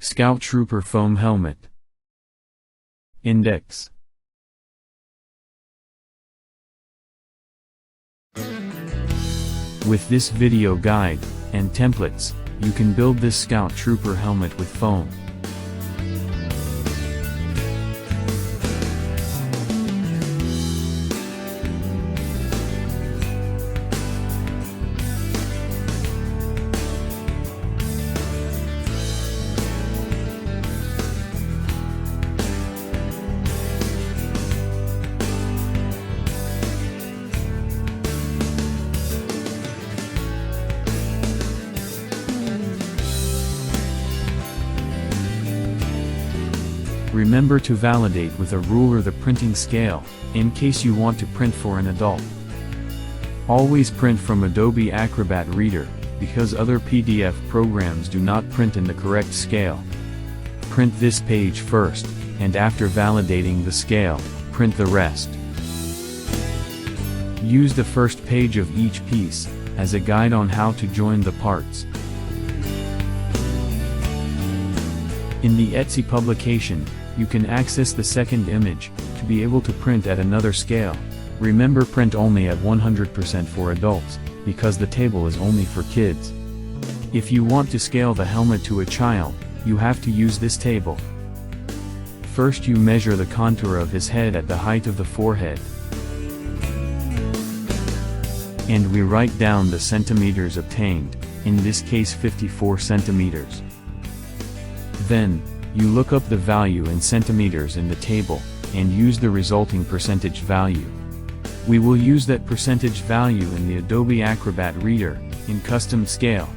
Scout Trooper Foam Helmet. Index. With this video guide and templates, you can build this Scout Trooper helmet with foam. Remember to validate with a ruler the printing scale, in case you want to print for an adult. Always print from Adobe Acrobat Reader, because other PDF programs do not print in the correct scale. Print this page first, and after validating the scale, print the rest. Use the first page of each piece as a guide on how to join the parts. In the Etsy publication, you can access the second image to be able to print at another scale. Remember, print only at 100% for adults, because the table is only for kids. If you want to scale the helmet to a child, you have to use this table. First, you measure the contour of his head at the height of the forehead. And we write down the centimeters obtained, in this case 54 centimeters. Then, you look up the value in centimeters in the table, and use the resulting percentage value. We will use that percentage value in the Adobe Acrobat Reader, in custom scale.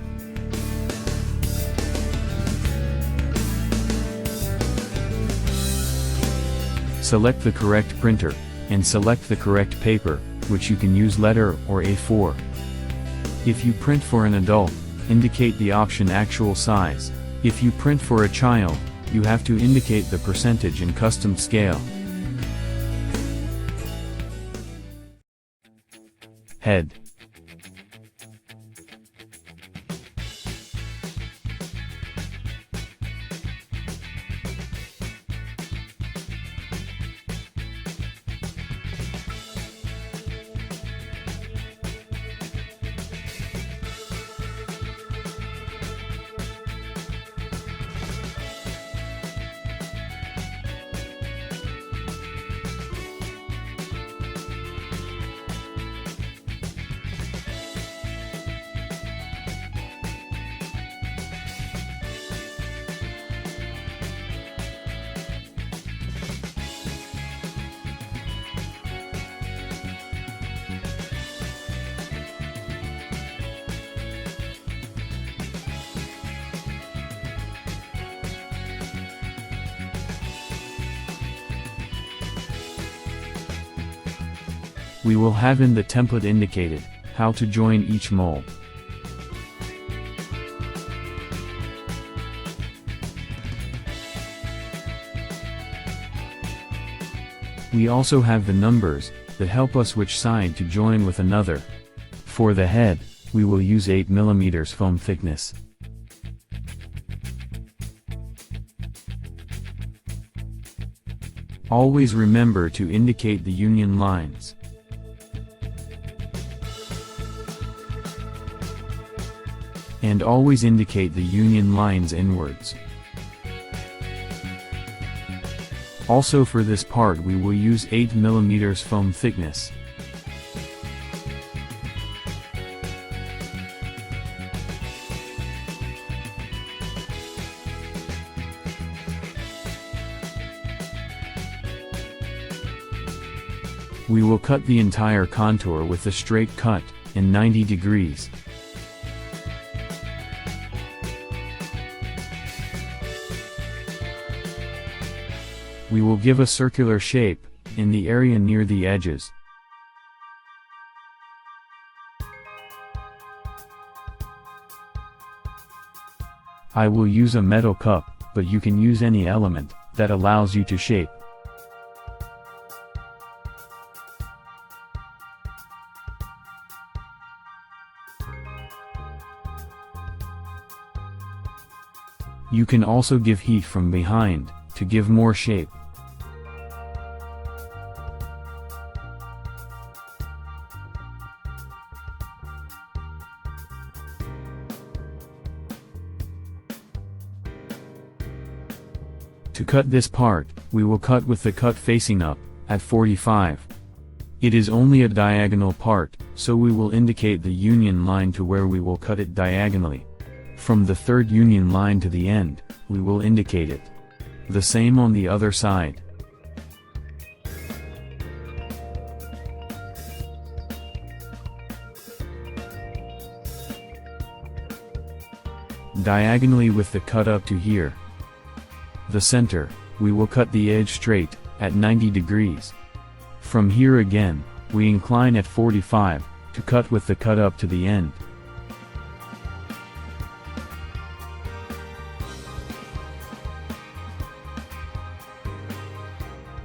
Select the correct printer, and select the correct paper, which you can use letter or A4. If you print for an adult, indicate the option actual size. If you print for a child, you have to indicate the percentage in custom scale. Head. We will have in the template indicated how to join each mold. We also have the numbers that help us which side to join with another. For the head, we will use 8 mm foam thickness. Always remember to indicate the union lines. And always indicate the union lines inwards. Also, for this part we will use 8 mm foam thickness. We will cut the entire contour with a straight cut, in 90 degrees. We will give a circular shape, in the area near the edges. I will use a metal cup, but you can use any element that allows you to shape. You can also give heat from behind, to give more shape. To cut this part, we will cut with the cut facing up, at 45. It is only a diagonal part, so we will indicate the union line to where we will cut it diagonally. From the third union line to the end, we will indicate it. The same on the other side. Diagonally with the cut up to here. The center, we will cut the edge straight, at 90 degrees. From here again, we incline at 45, to cut with the cut up to the end.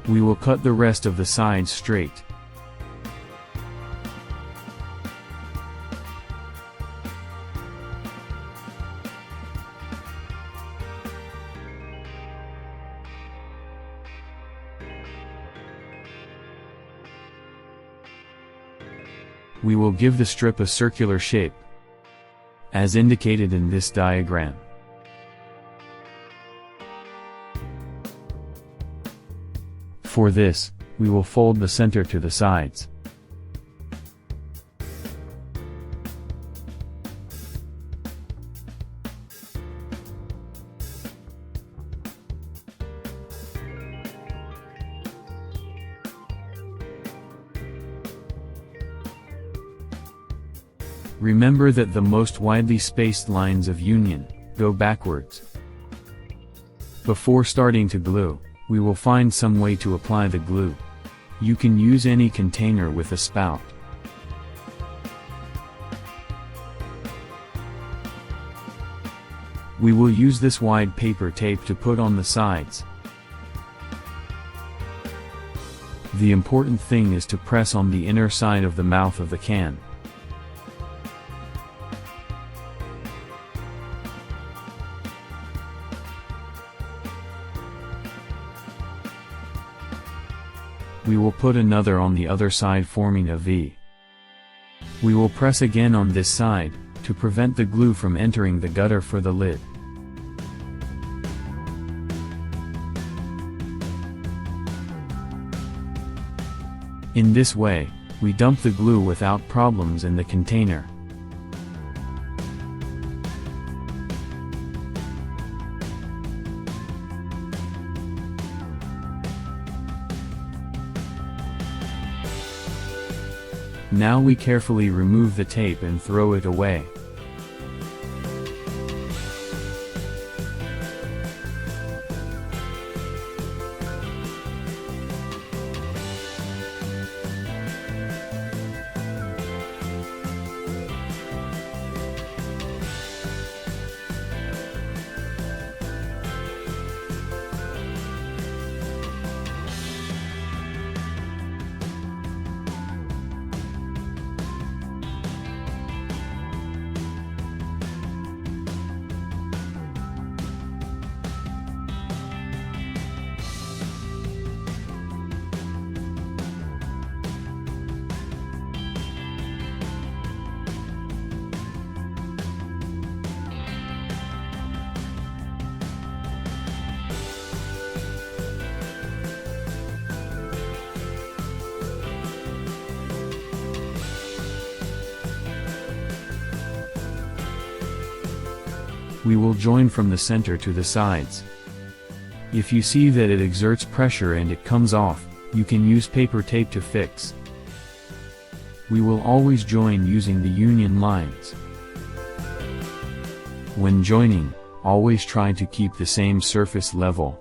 We will cut the rest of the sides straight. We will give the strip a circular shape, as indicated in this diagram. For this, we will fold the center to the sides. Remember that the most widely spaced lines of union go backwards. Before starting to glue, we will find some way to apply the glue. You can use any container with a spout. We will use this wide paper tape to put on the sides. The important thing is to press on the inner side of the mouth of the can. We will put another on the other side forming a V. We will press again on this side, to prevent the glue from entering the gutter for the lid. In this way, we dump the glue without problems in the container. Now we carefully remove the tape and throw it away. We will join from the center to the sides. If you see that it exerts pressure and it comes off, you can use paper tape to fix. We will always join using the union lines. When joining, always try to keep the same surface level.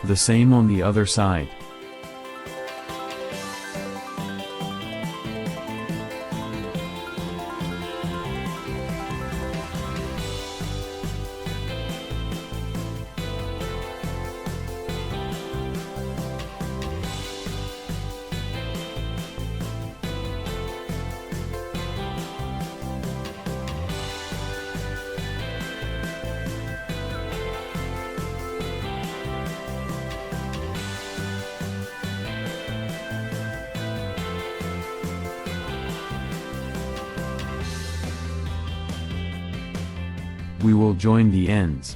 The same on the other side. We will join the ends.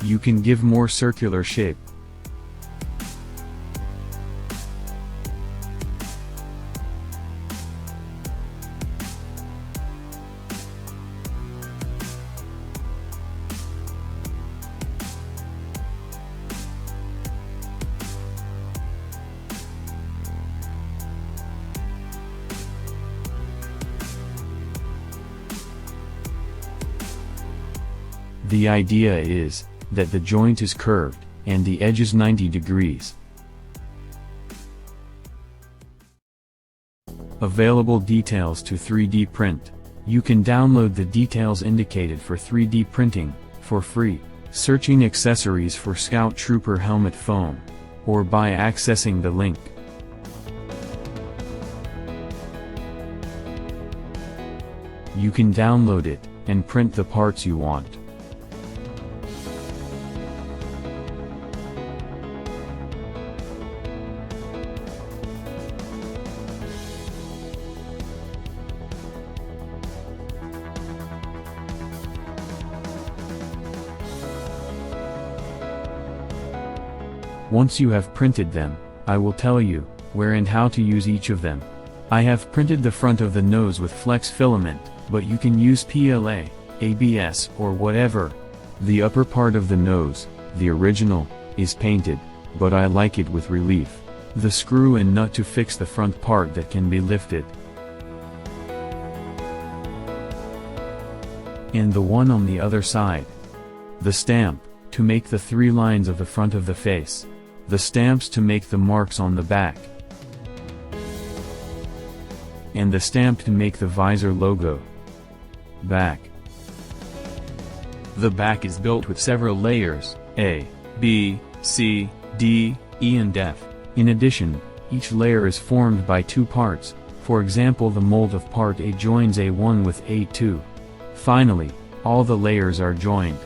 You can give more circular shape. The idea is that the joint is curved, and the edge is 90 degrees. Available details to 3D print. You can download the details indicated for 3D printing, for free, searching accessories for Scout Trooper helmet foam, or by accessing the link. You can download it, and print the parts you want. Once you have printed them, I will tell you where and how to use each of them. I have printed the front of the nose with flex filament, but you can use PLA, ABS or whatever. The upper part of the nose, the original, is painted, but I like it with relief. The screw and nut to fix the front part that can be lifted. And the one on the other side. The stamp, to make the 3 lines of the front of the face. The stamps to make the marks on the back. And the stamp to make the visor logo. Back. The back is built with several layers, A, B, C, D, E and F. In addition, each layer is formed by 2 parts, for example the mold of part A joins A1 with A2. Finally, all the layers are joined.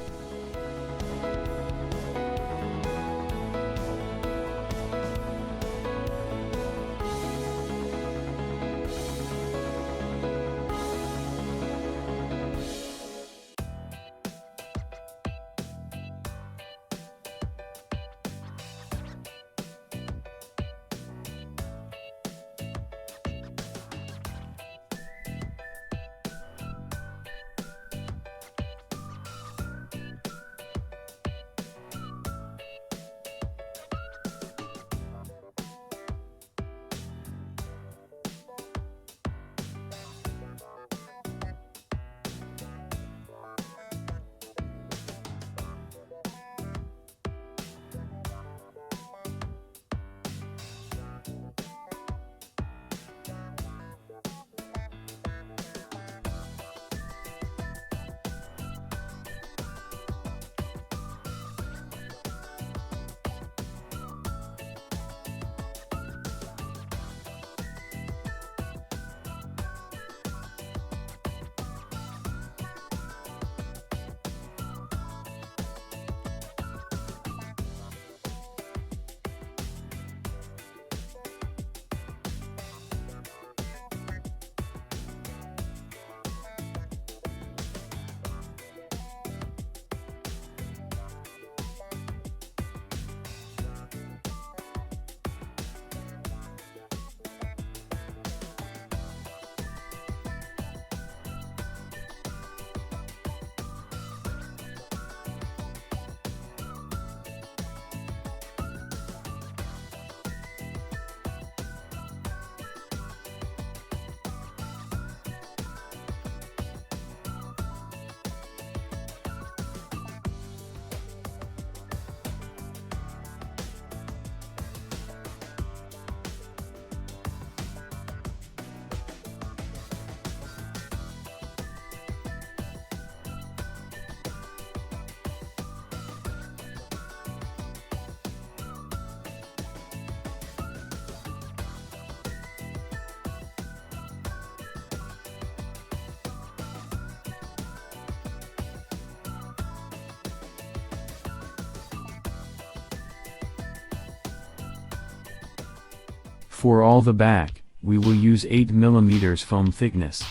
For all the back, we will use 8 mm foam thickness.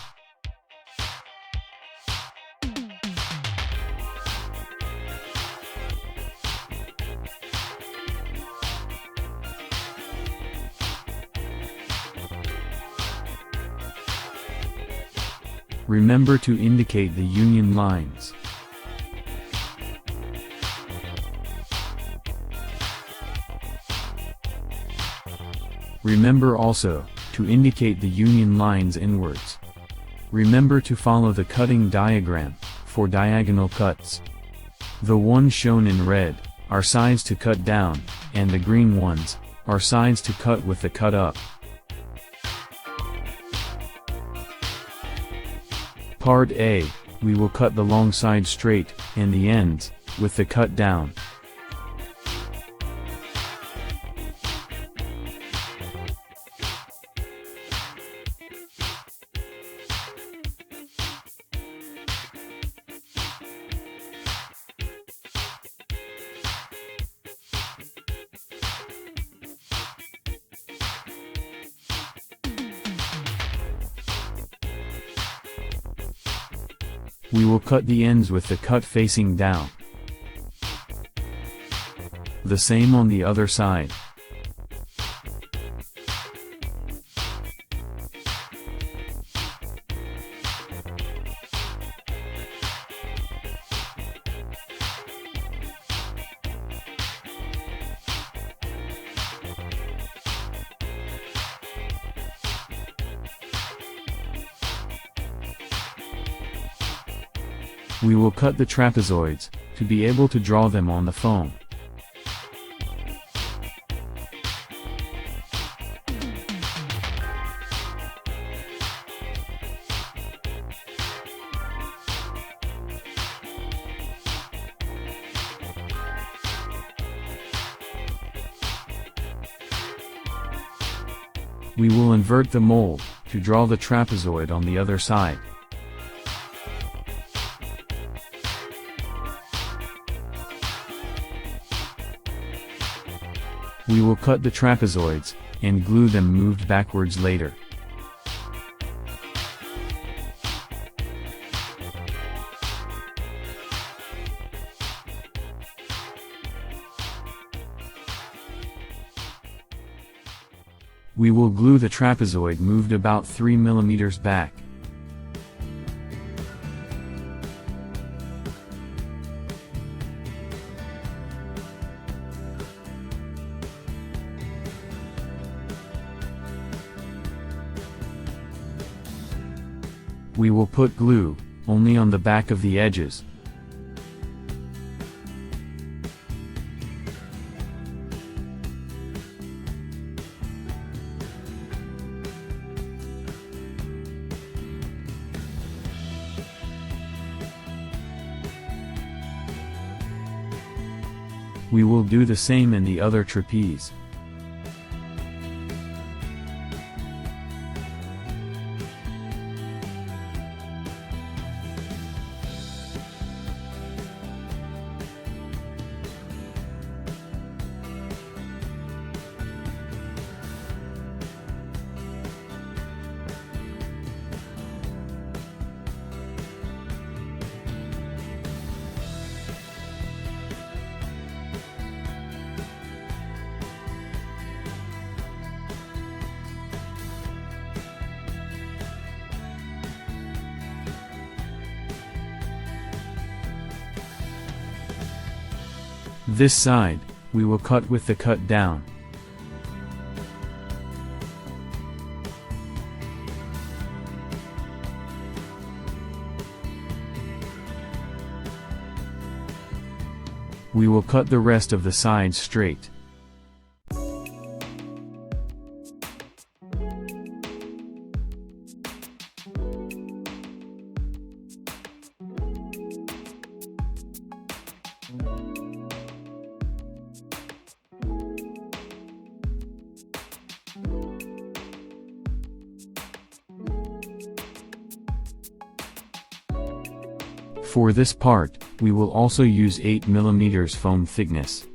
Remember to indicate the union lines. Remember also to indicate the union lines inwards. Remember to follow the cutting diagram for diagonal cuts. The ones shown in red are sides to cut down, and the green ones are sides to cut with the cut up. Part A, we will cut the long side straight, and the ends, with the cut down. We will cut the ends with the cut facing down. The same on the other side. We will cut the trapezoids, to be able to draw them on the foam. We will invert the mold, to draw the trapezoid on the other side. We will cut the trapezoids, and glue them moved backwards later. We will glue the trapezoid moved about 3 mm back. We will put glue, only on the back of the edges. We will do the same in the other trapeze. This side, we will cut with the cut down. We will cut the rest of the sides straight. For this part, we will also use 8 mm foam thickness.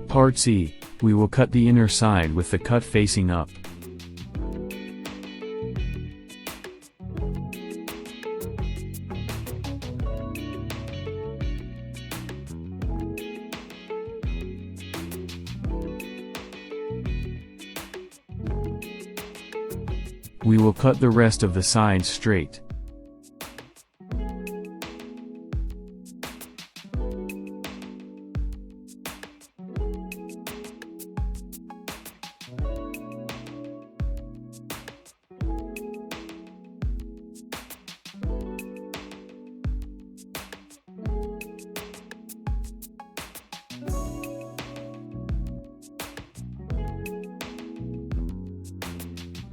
part C, we will cut the inner side with the cut facing up. We will cut the rest of the sides straight.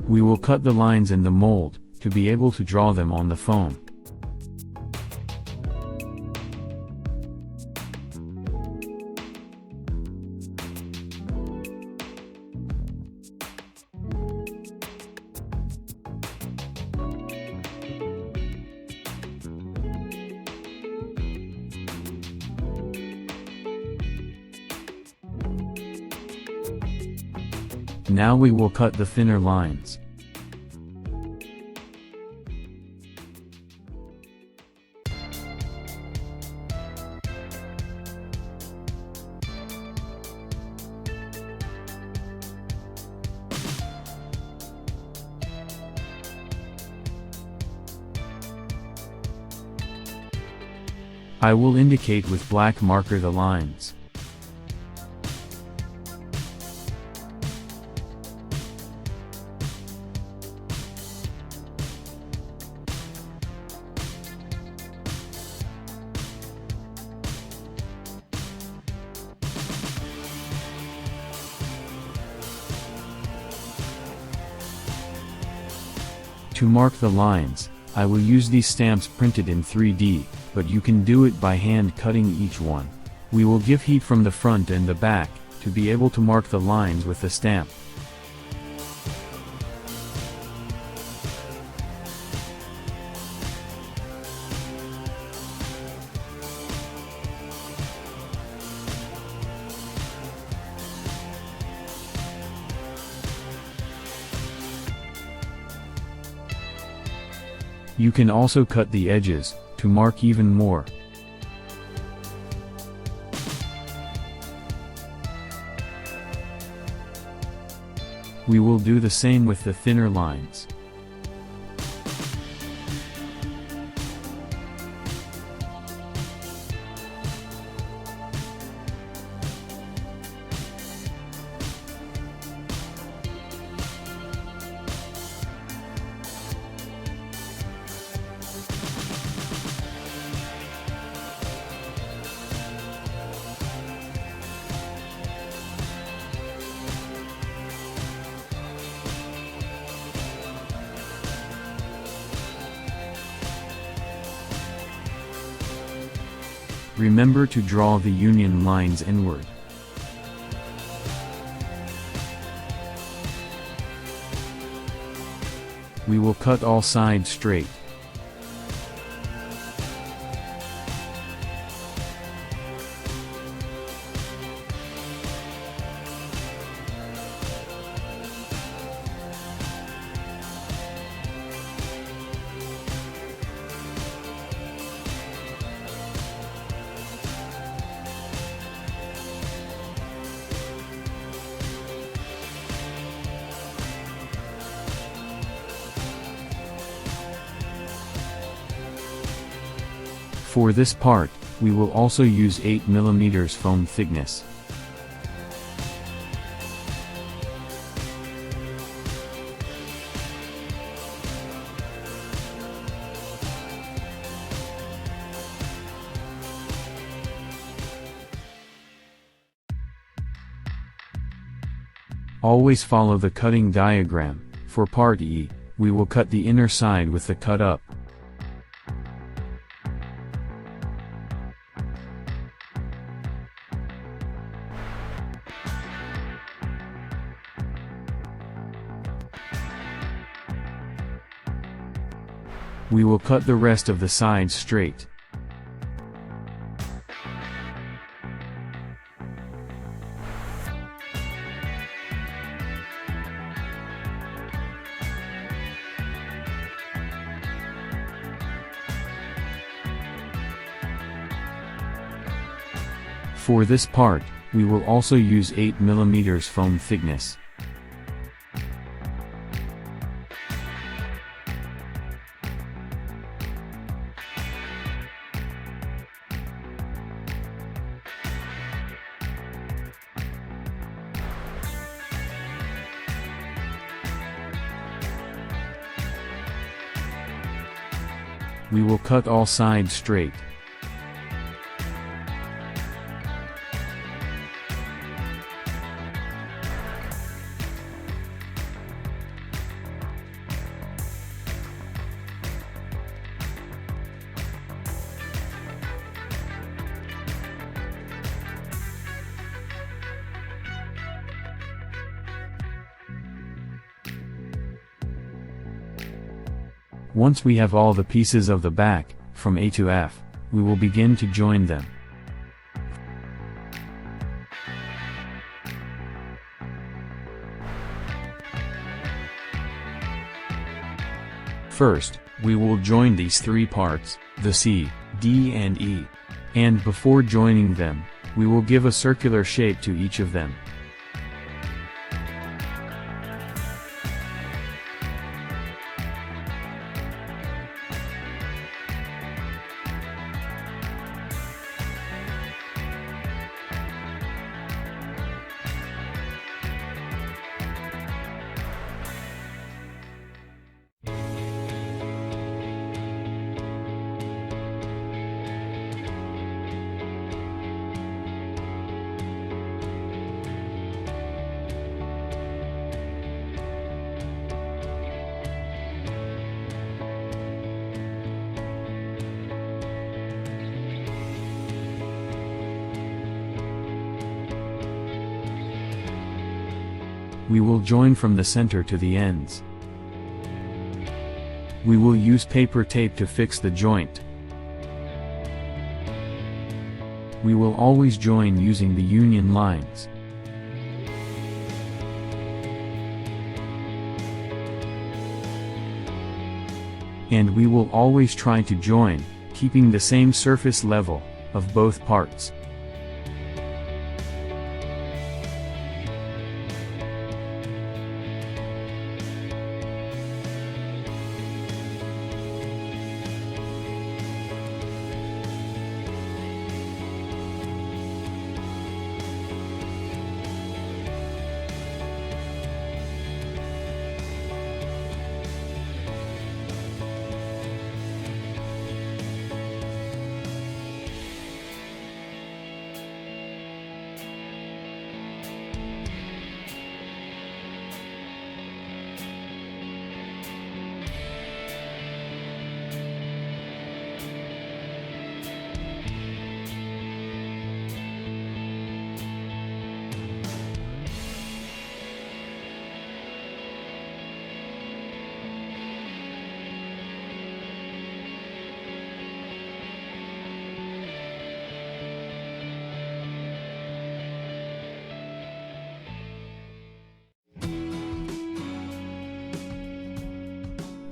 We will cut the lines in the mold, to be able to draw them on the foam. Now we will cut the thinner lines. I will indicate with black marker the lines. To mark the lines, I will use these stamps printed in 3D, but you can do it by hand cutting each one. We will give heat from the front and the back, to be able to mark the lines with the stamp. You can also cut the edges, to mark even more. We will do the same with the thinner lines. Remember to draw the union lines inward. We will cut all sides straight. For this part, we will also use 8 mm foam thickness. Always follow the cutting diagram. For part E, we will cut the inner side with the cut up. We will cut the rest of the sides straight. For this part, we will also use 8 mm foam thickness. We will cut all sides straight. Once we have all the pieces of the back, from A to F, we will begin to join them. First, we will join these three parts, the C, D and E. And before joining them, we will give a circular shape to each of them. We will join from the center to the ends. We will use paper tape to fix the joint. We will always join using the union lines. And we will always try to join, keeping the same surface level of both parts.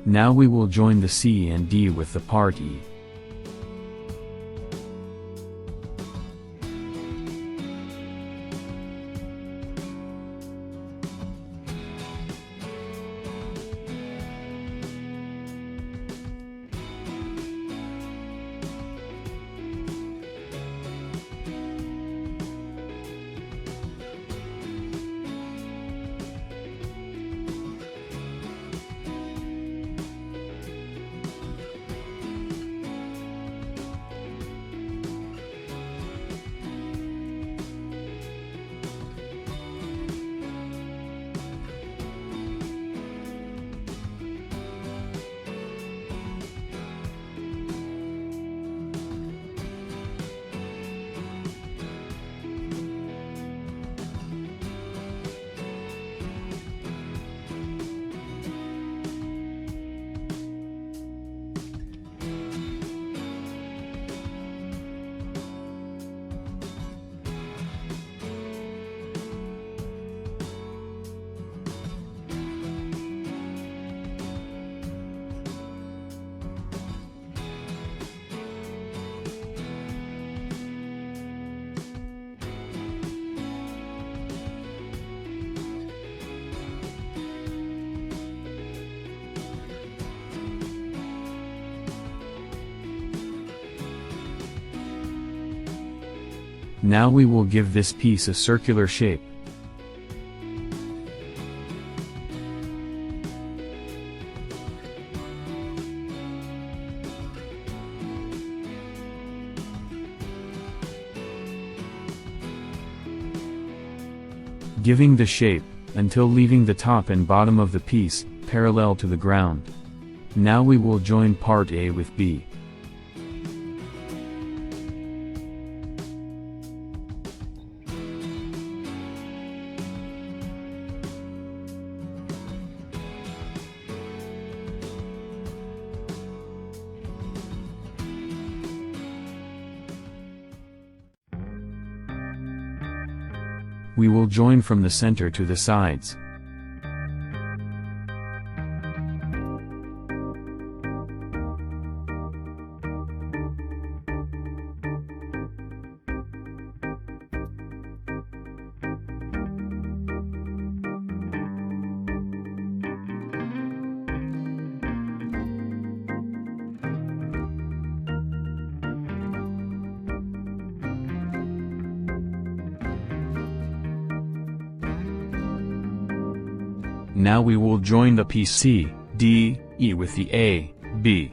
Now we will join the C and D with the part E. Now we will give this piece a circular shape. Giving the shape, until leaving the top and bottom of the piece, parallel to the ground. Now we will join part A with B. We will join from the center to the sides. Now we will join the piece C, D, E with the A, B.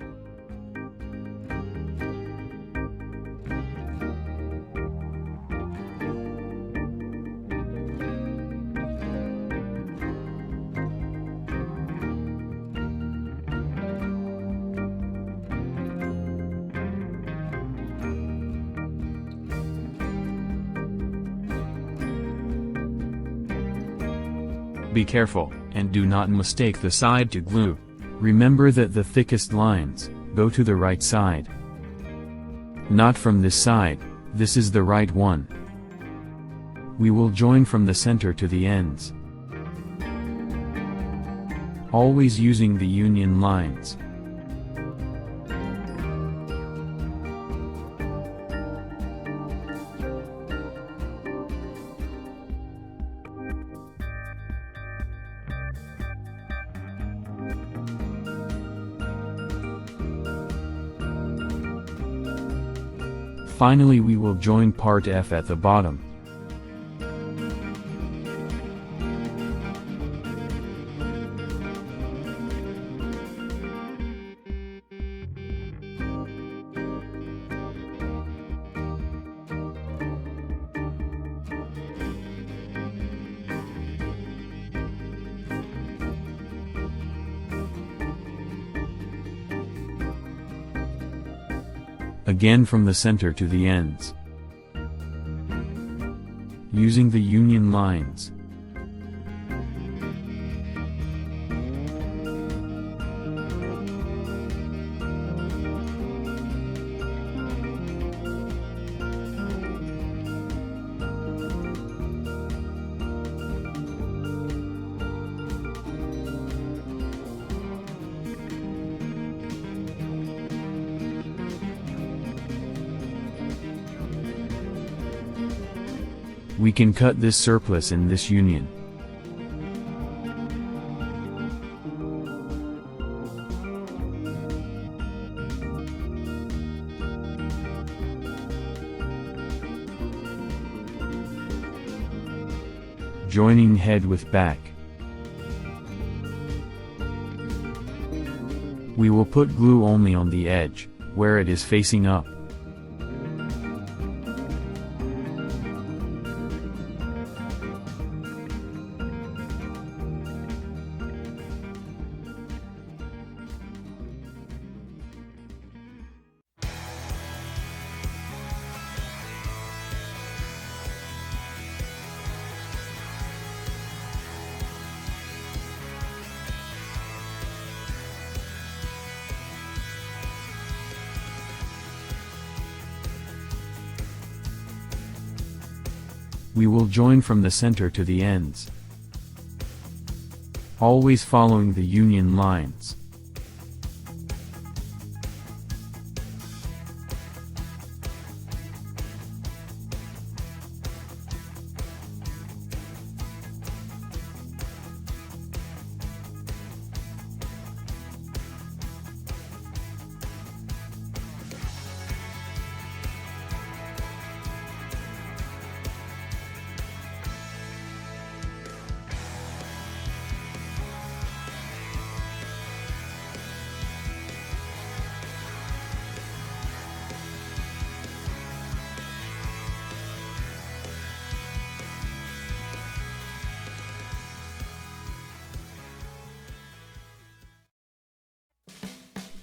Be careful, and do not mistake the side to glue. Remember that the thickest lines go to the right side. Not from this side, this is the right one. We will join from the center to the ends. Always using the union lines. Finally, we will join part F at the bottom. Again from the center to the ends. Using the union lines. We can cut this surplus in this union. Joining head with back. We will put glue only on the edge, where it is facing up. We will join from the center to the ends. Always following the union lines.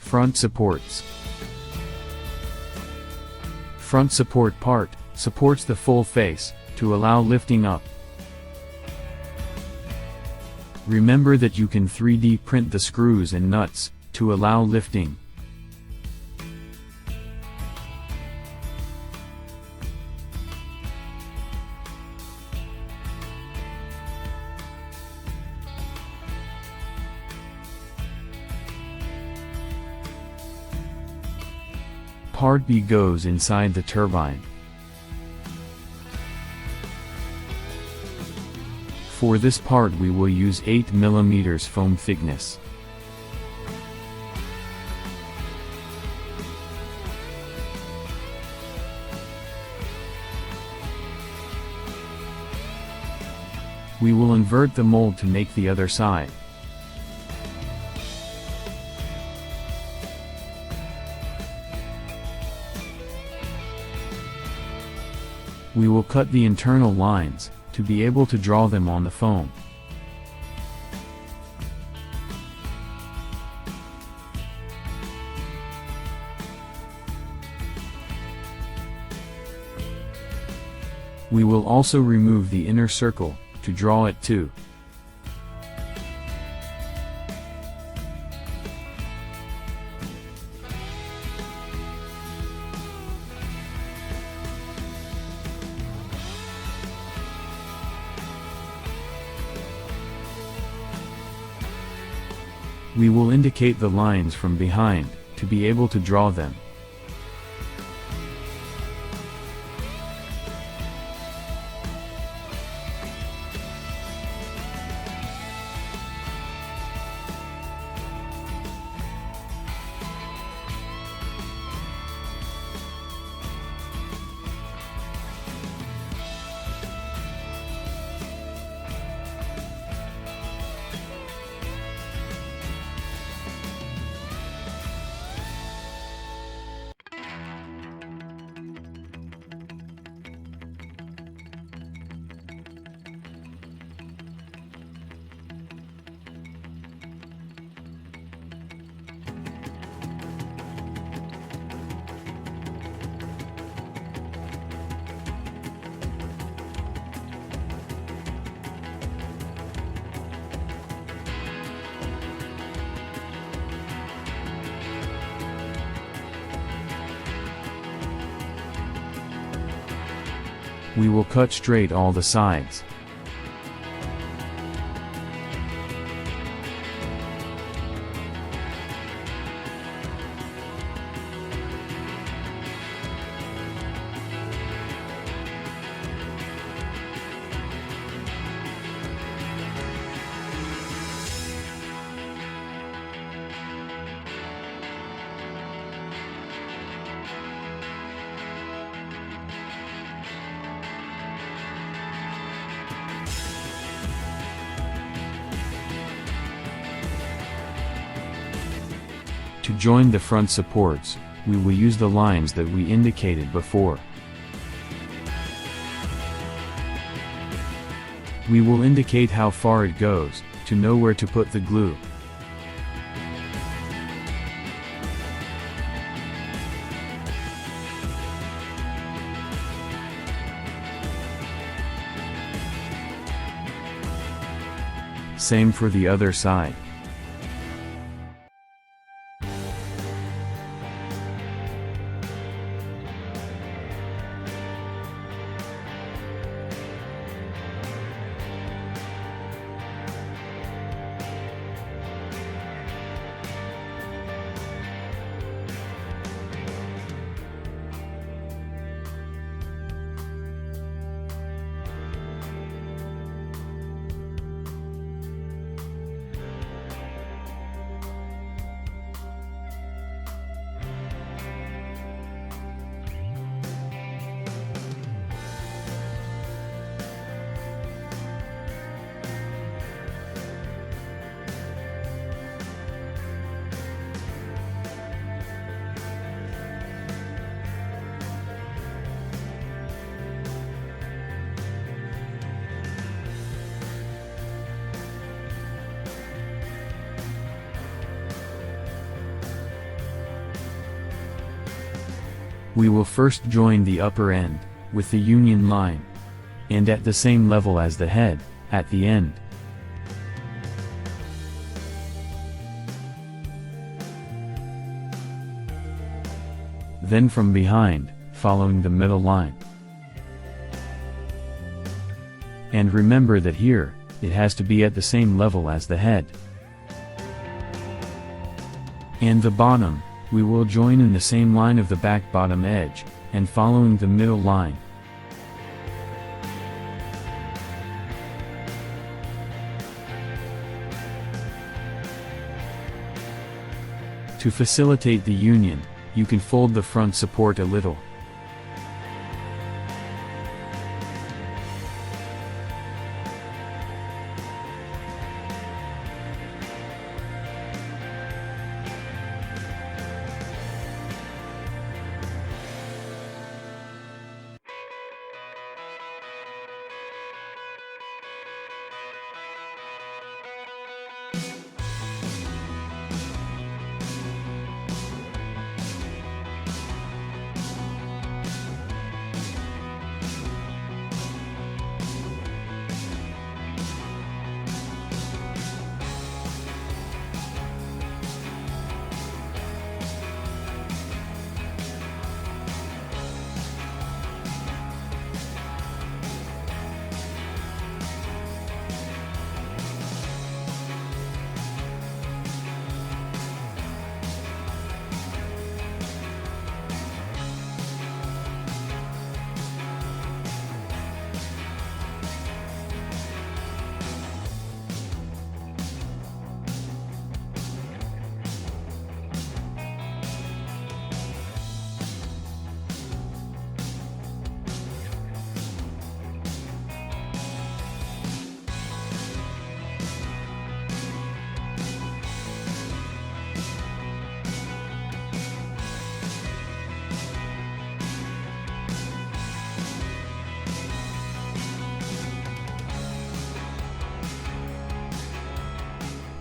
Front supports. Front support part supports the full face to allow lifting up. Remember that you can 3D print the screws and nuts to allow lifting. Part B goes inside the turbine. For this part we will use 8 mm foam thickness. We will invert the mold to make the other side. We will cut the internal lines to be able to draw them on the foam. We will also remove the inner circle to draw it too. We will indicate the lines from behind to be able to draw them. We will cut straight all the sides. To join the front supports, we will use the lines that we indicated before. We will indicate how far it goes, to know where to put the glue. Same for the other side. We will first join the upper end with the union line, and at the same level as the head, at the end. Then from behind, following the middle line. And remember that here, it has to be at the same level as the head. And the bottom, we will join in the same line of the back bottom edge, and following the middle line. To facilitate the union, you can fold the front support a little.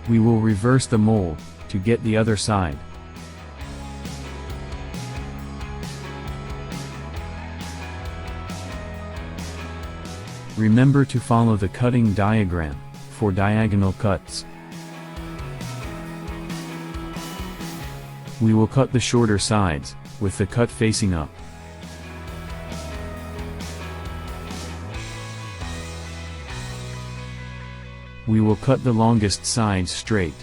We will reverse the mold, to get the other side. Remember to follow the cutting diagram, for diagonal cuts. We will cut the shorter sides, with the cut facing up. We will cut the longest sides straight.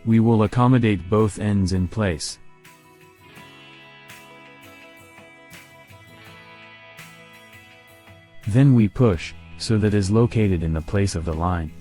We will accommodate both ends in place. Then we push, so that is located in the place of the line.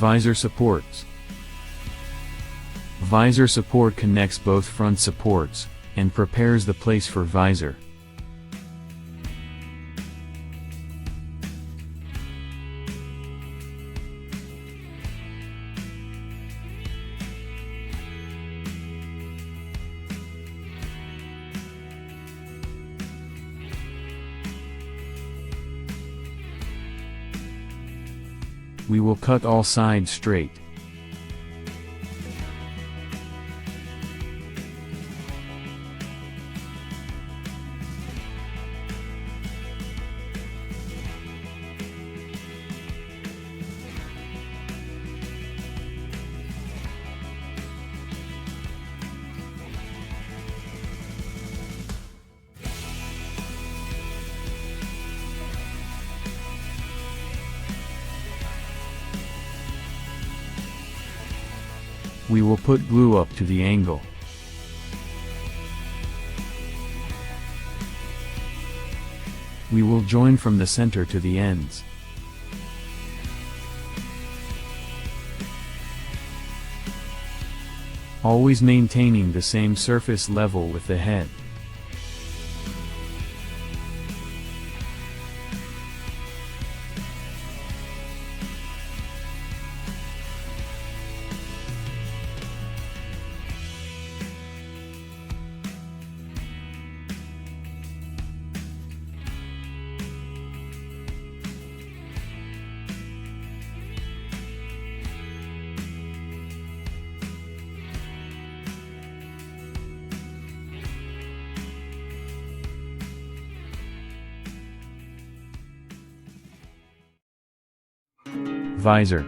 Visor supports. Visor support connects both front supports, and prepares the place for visor. We will cut all sides straight. We will put glue up to the angle. We will join from the center to the ends. Always maintaining the same surface level with the head. Visor.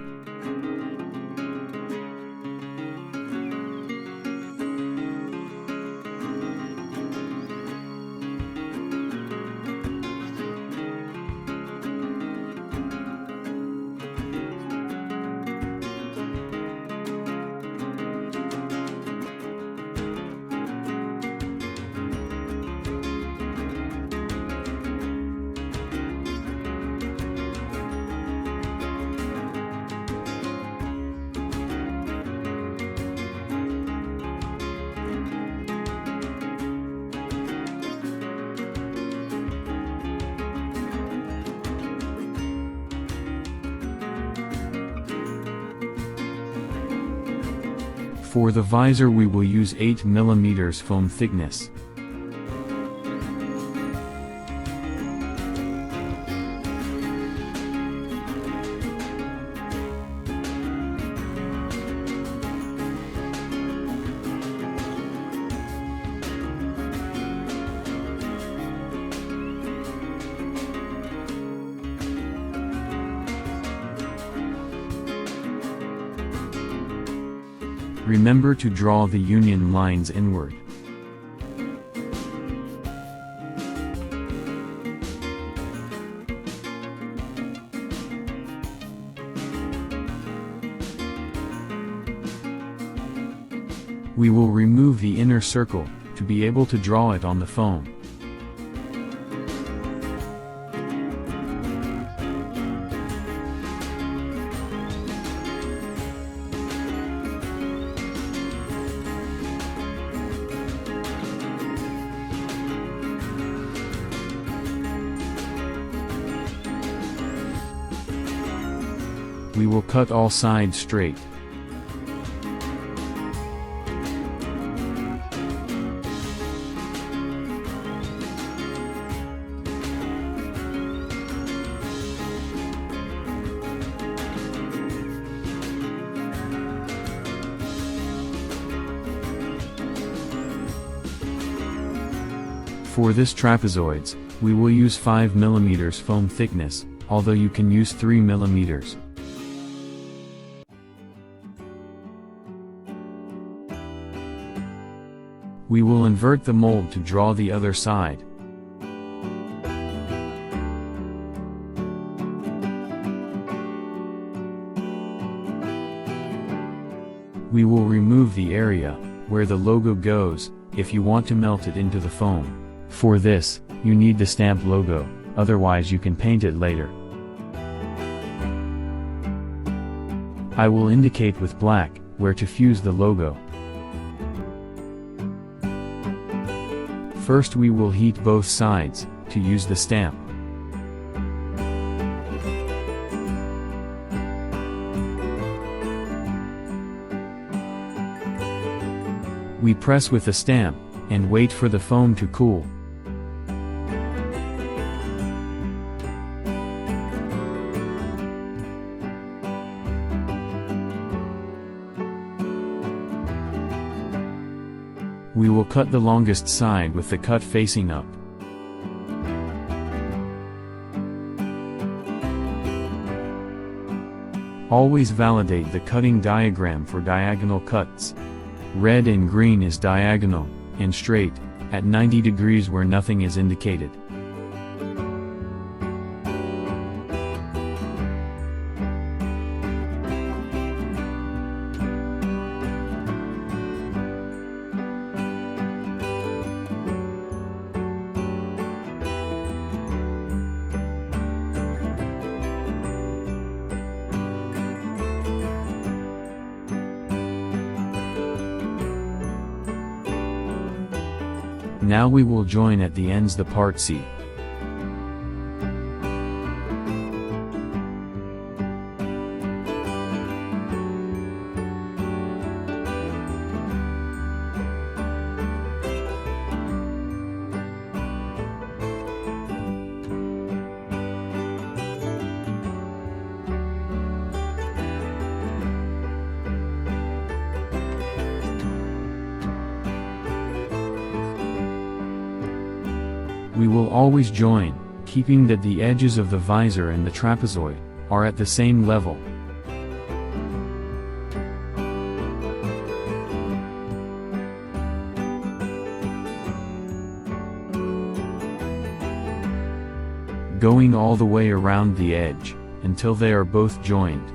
For the visor we will use 8 mm foam thickness. Remember to draw the union lines inward. We will remove the inner circle, to be able to draw it on the foam. We will cut all sides straight. For this trapezoids, we will use 5 mm foam thickness, although you can use 3 mm. We will invert the mold to draw the other side. We will remove the area where the logo goes, if you want to melt it into the foam. For this, you need the stamp logo, otherwise you can paint it later. I will indicate with black where to fuse the logo. First we will heat both sides to use the stamp. We press with the stamp and wait for the foam to cool. We will cut the longest side with the cut facing up. Always validate the cutting diagram for diagonal cuts. Red and green is diagonal and straight, at 90 degrees where nothing is indicated. Now we will join at the ends the part C. We will always join, keeping that the edges of the visor and the trapezoid are at the same level. Going all the way around the edge, until they are both joined.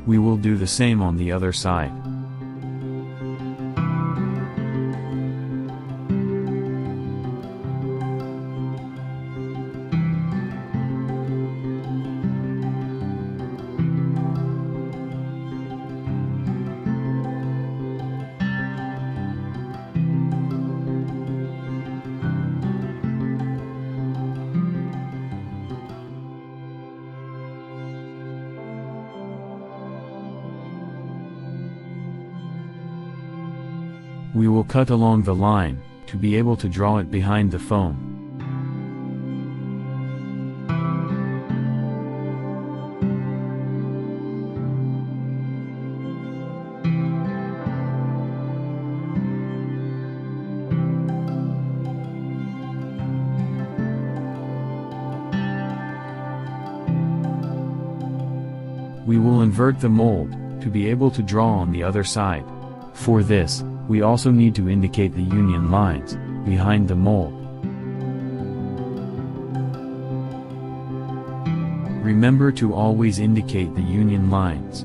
We will do the same on the other side. We will cut along the line, to be able to draw it behind the foam. We will invert the mold, to be able to draw on the other side. For this, we also need to indicate the union lines behind the mold. Remember to always indicate the union lines.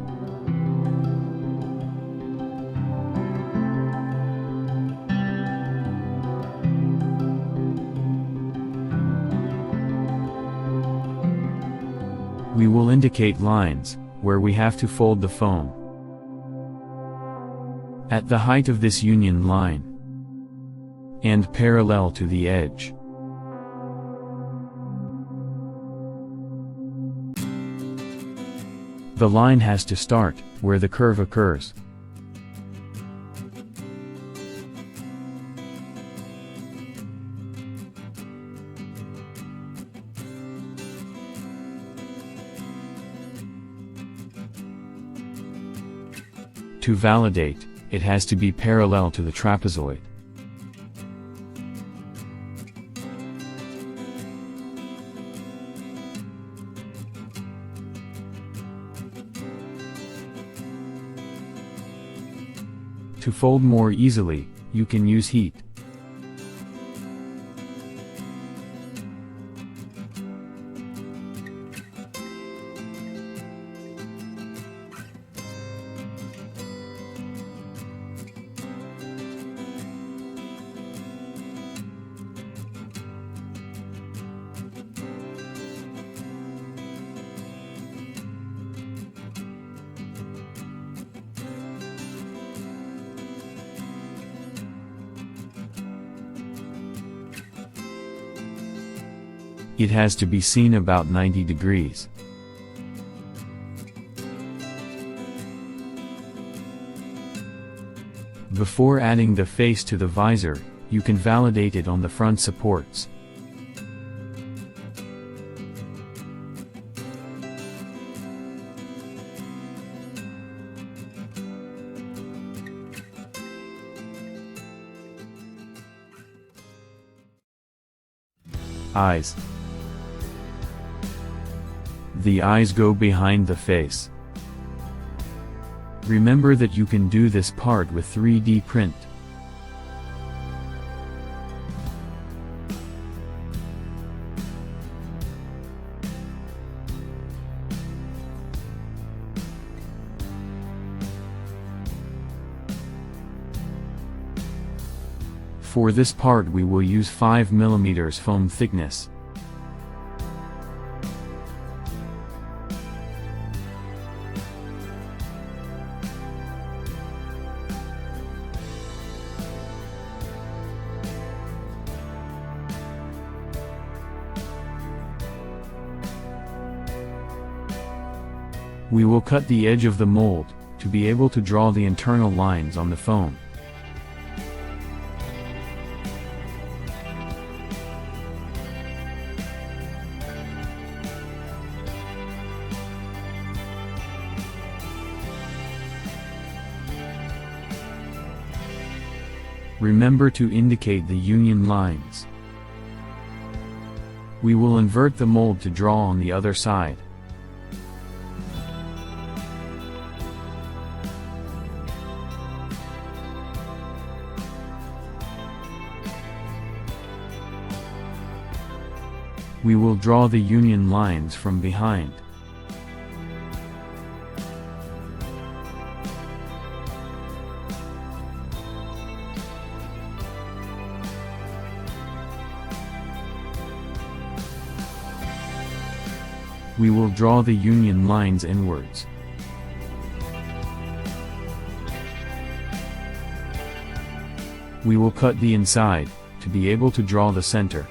We will indicate lines where we have to fold the foam. At the height of this union line and parallel to the edge. The line has to start where the curve occurs. To validate, it has to be parallel to the trapezoid. To fold more easily, you can use heat. It has to be seen about 90 degrees. Before adding the face to the visor, you can validate it on the front supports. Eyes. The eyes go behind the face. Remember that you can do this part with 3D print. For this part we will use 5 mm foam thickness. We will cut the edge of the mold, to be able to draw the internal lines on the foam. Remember to indicate the union lines. We will invert the mold to draw on the other side. We will draw the union lines from behind. We will draw the union lines inwards. We will cut the inside, to be able to draw the center.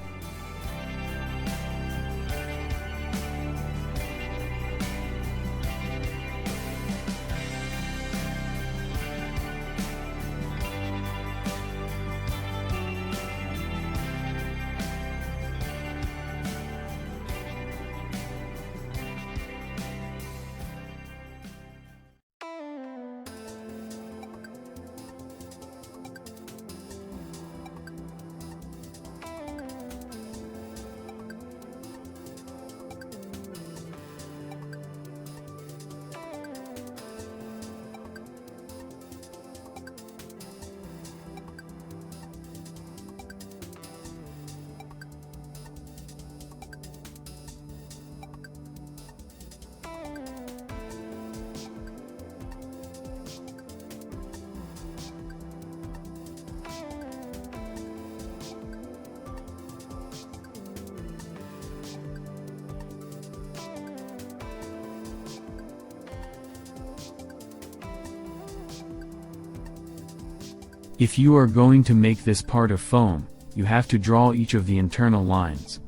If you are going to make this part of foam, you have to draw each of the internal lines.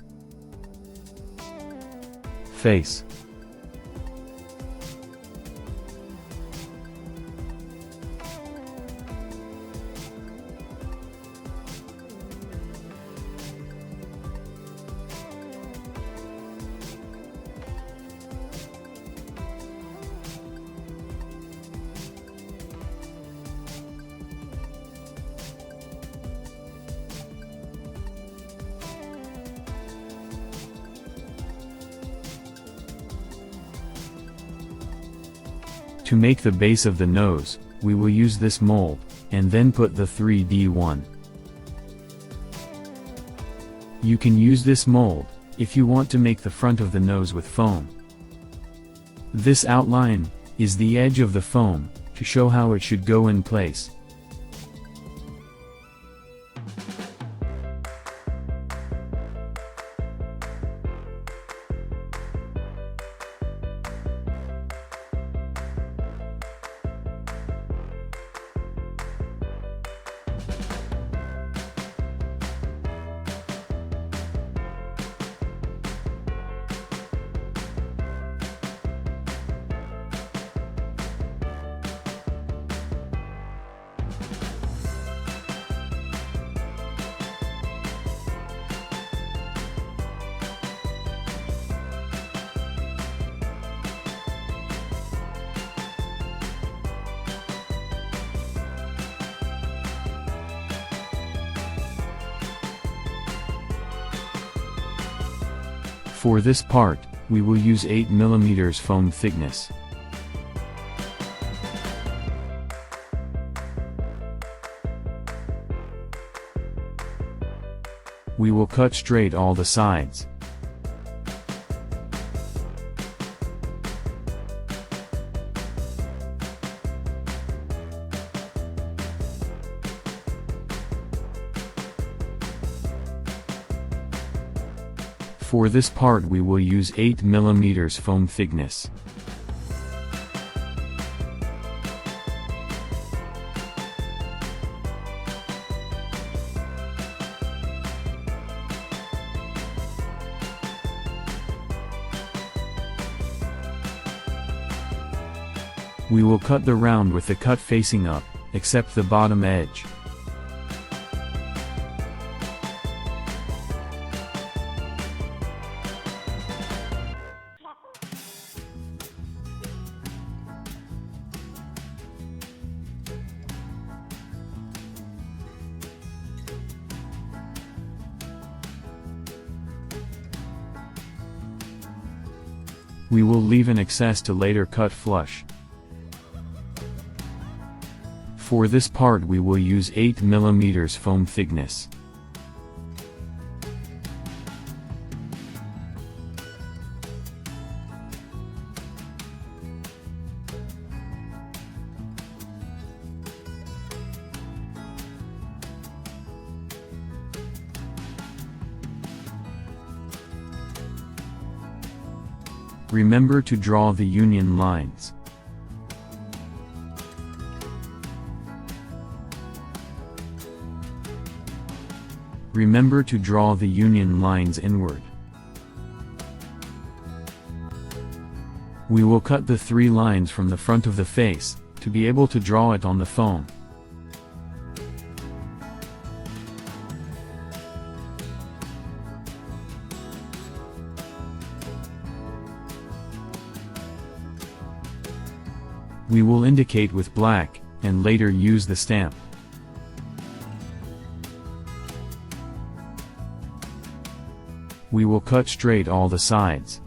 Face. To make the base of the nose, we will use this mold, and then put the 3D one. You can use this mold, if you want to make the front of the nose with foam. This outline, is the edge of the foam, to show how it should go in place. For this part, we will use 8 mm foam thickness. We will cut straight all the sides. For this part we will use 8 mm foam thickness. We will cut the round with the cut facing up, except the bottom edge. We will leave an excess to later cut flush. For this part we will use 8 mm foam thickness. Remember to draw the union lines. Remember to draw the union lines inward. We will cut the 3 lines from the front of the face, to be able to draw it on the foam. We will indicate with black, and later use the stamp. We will cut straight all the sides.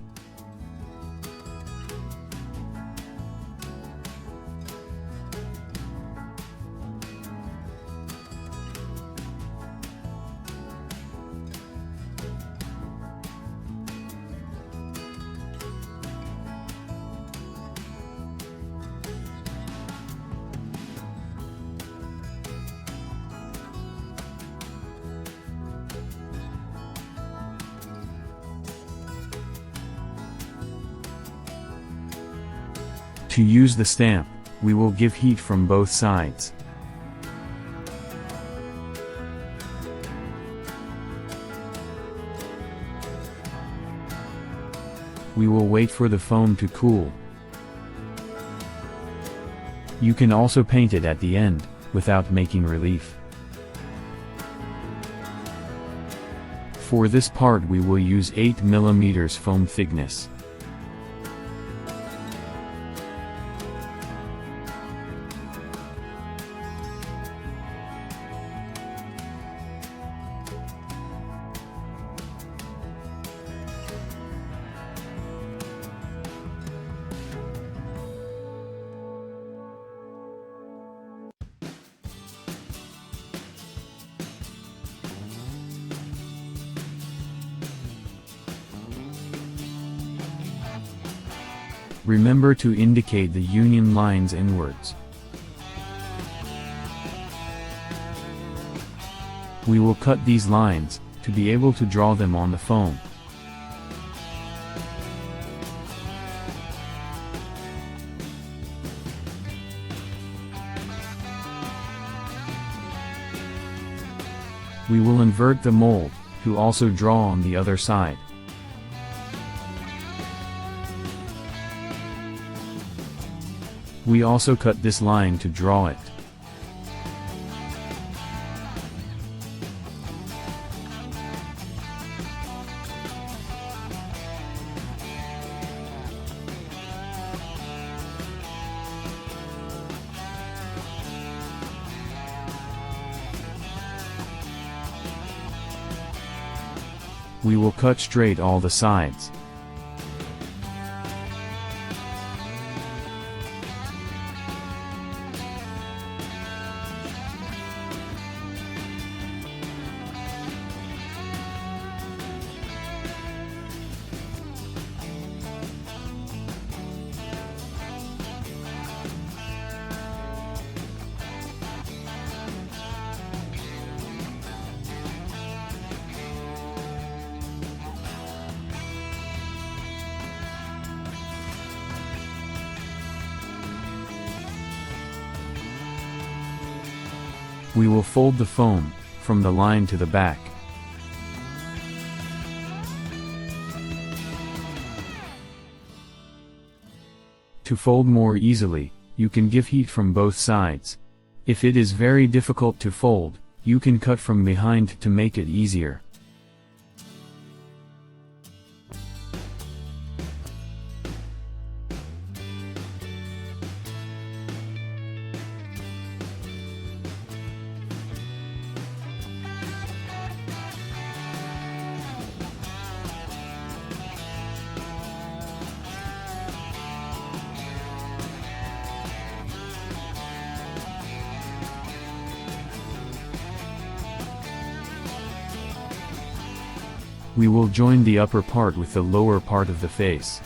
To use the stamp, we will give heat from both sides. We will wait for the foam to cool. You can also paint it at the end, without making relief. For this part we will use 8 mm foam thickness. Remember to indicate the union lines inwards. We will cut these lines, to be able to draw them on the foam. We will invert the mold, to also draw on the other side. We also cut this line to draw it. We will cut straight all the sides. We will fold the foam from the line to the back. To fold more easily, you can give heat from both sides. If it is very difficult to fold, you can cut from behind to make it easier. We will join the upper part with the lower part of the face.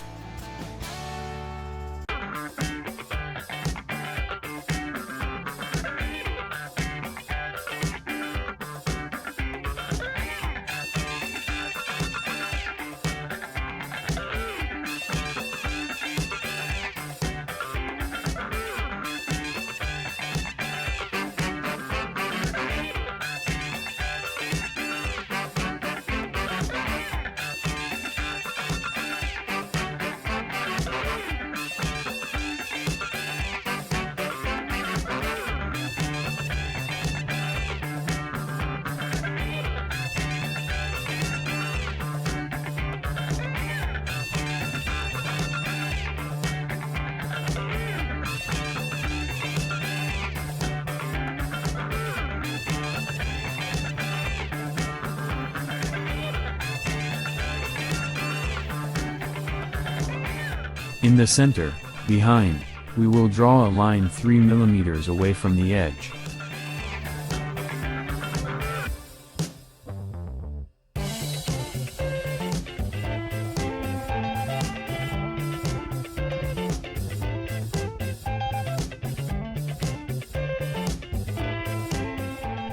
In the center, behind, we will draw a line 3 mm away from the edge.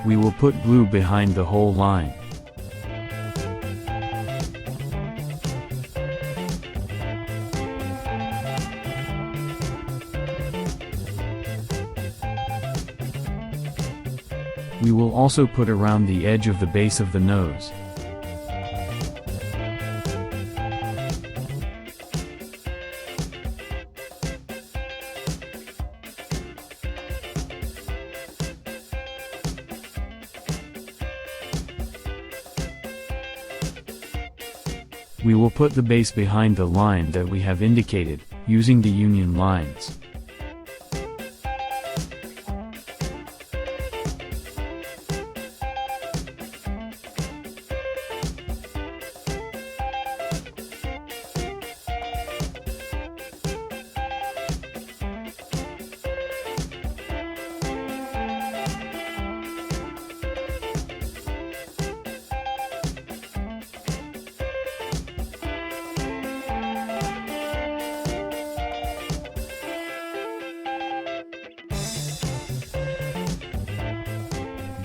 We will put glue behind the whole line. We will also put around the edge of the base of the nose. We will put the base behind the line that we have indicated, using the union lines.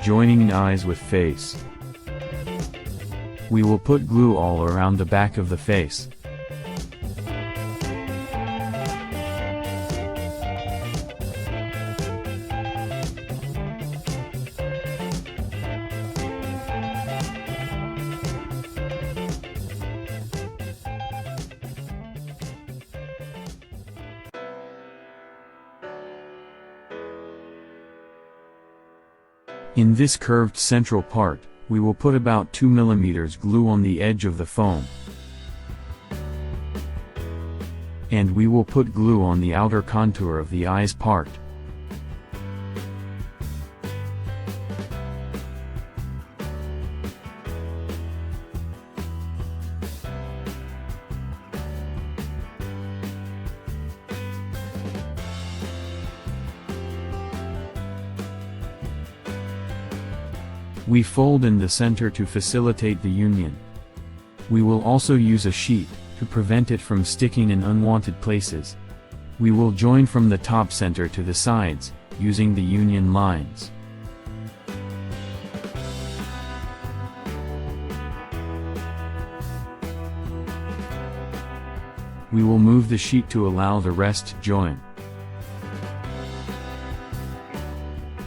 Joining eyes with face. We will put glue all around the back of the face. In this curved central part, we will put about 2 mm glue on the edge of the foam. And we will put glue on the outer contour of the eyes part. We fold in the center to facilitate the union. We will also use a sheet to prevent it from sticking in unwanted places. We will join from the top center to the sides, using the union lines. We will move the sheet to allow the rest to join.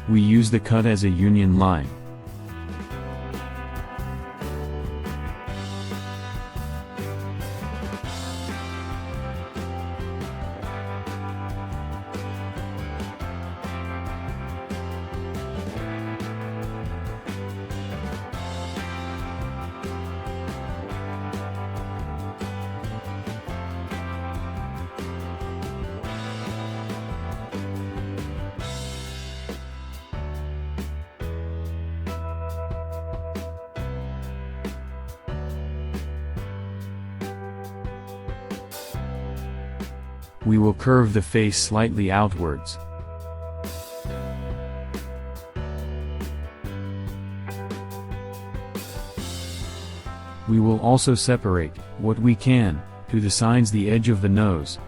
We use the cut as a union line. We will curve the face slightly outwards. We will also separate, what we can, to the sides the edge of the nose.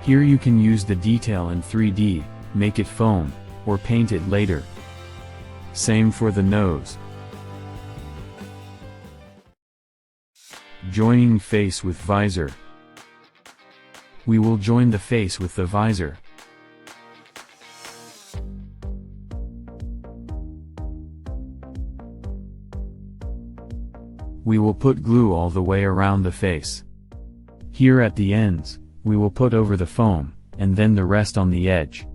Here you can use the detail in 3D, make it foam, or paint it later. Same for the nose. Joining face with visor. We will join the face with the visor. We will put glue all the way around the face. Here at the ends, we will put over the foam, and then the rest on the edge.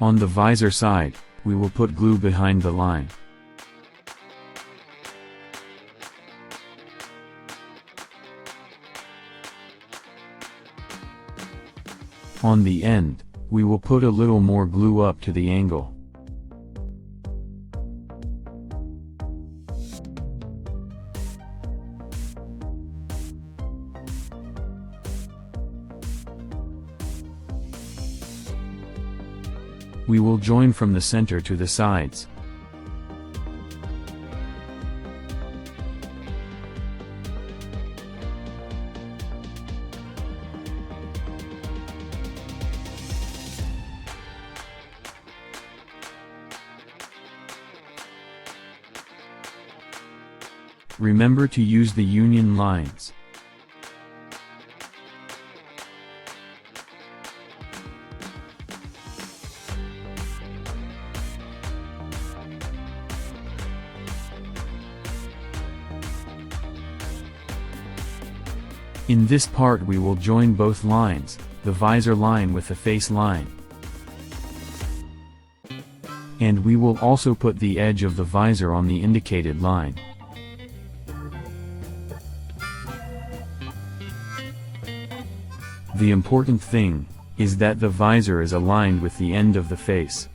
On the visor side, we will put glue behind the line. On the end, we will put a little more glue up to the angle. We will join from the center to the sides. Remember to use the union lines. In this part we will join both lines, the visor line with the face line. And we will also put the edge of the visor on the indicated line. The important thing is that the visor is aligned with the end of the face.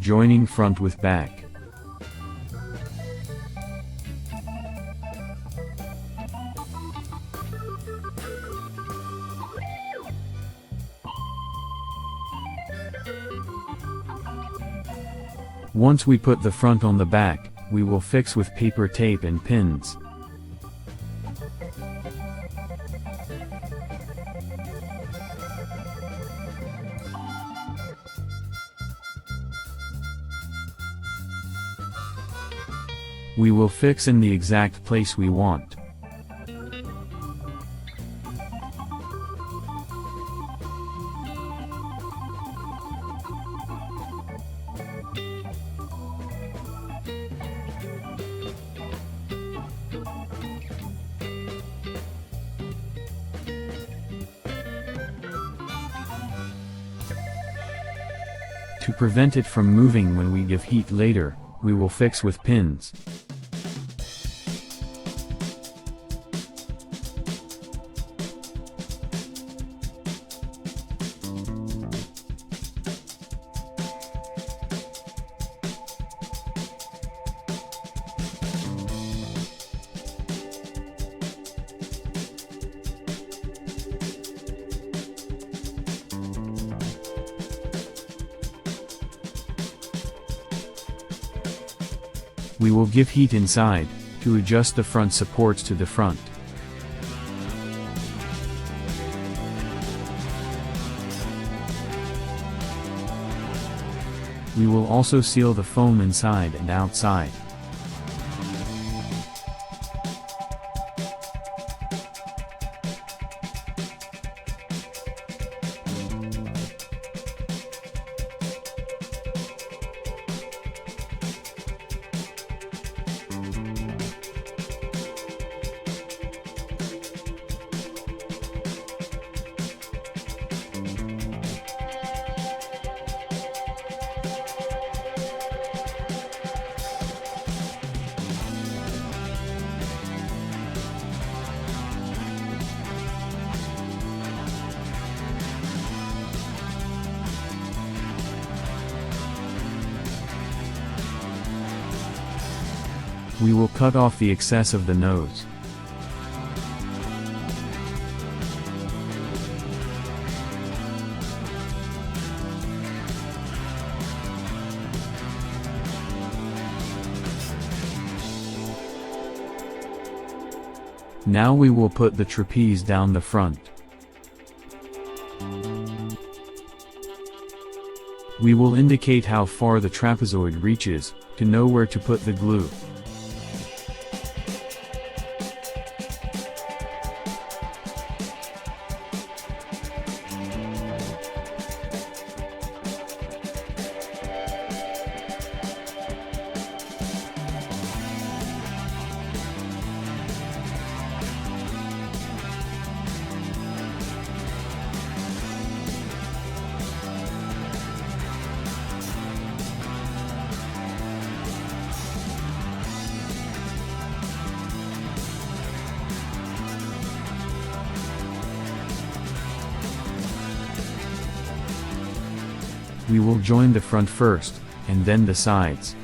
Joining front with back. Once we put the front on the back, we will fix with paper tape and pins. We will fix in the exact place we want. To prevent it from moving when we give heat later, we will fix with pins. We will give heat inside, to adjust the front supports to the front. We will also seal the foam inside and outside. We will cut off the excess of the nose. Now we will put the trapeze down the front. We will indicate how far the trapezoid reaches, to know where to put the glue. We will join the front first, and then the sides.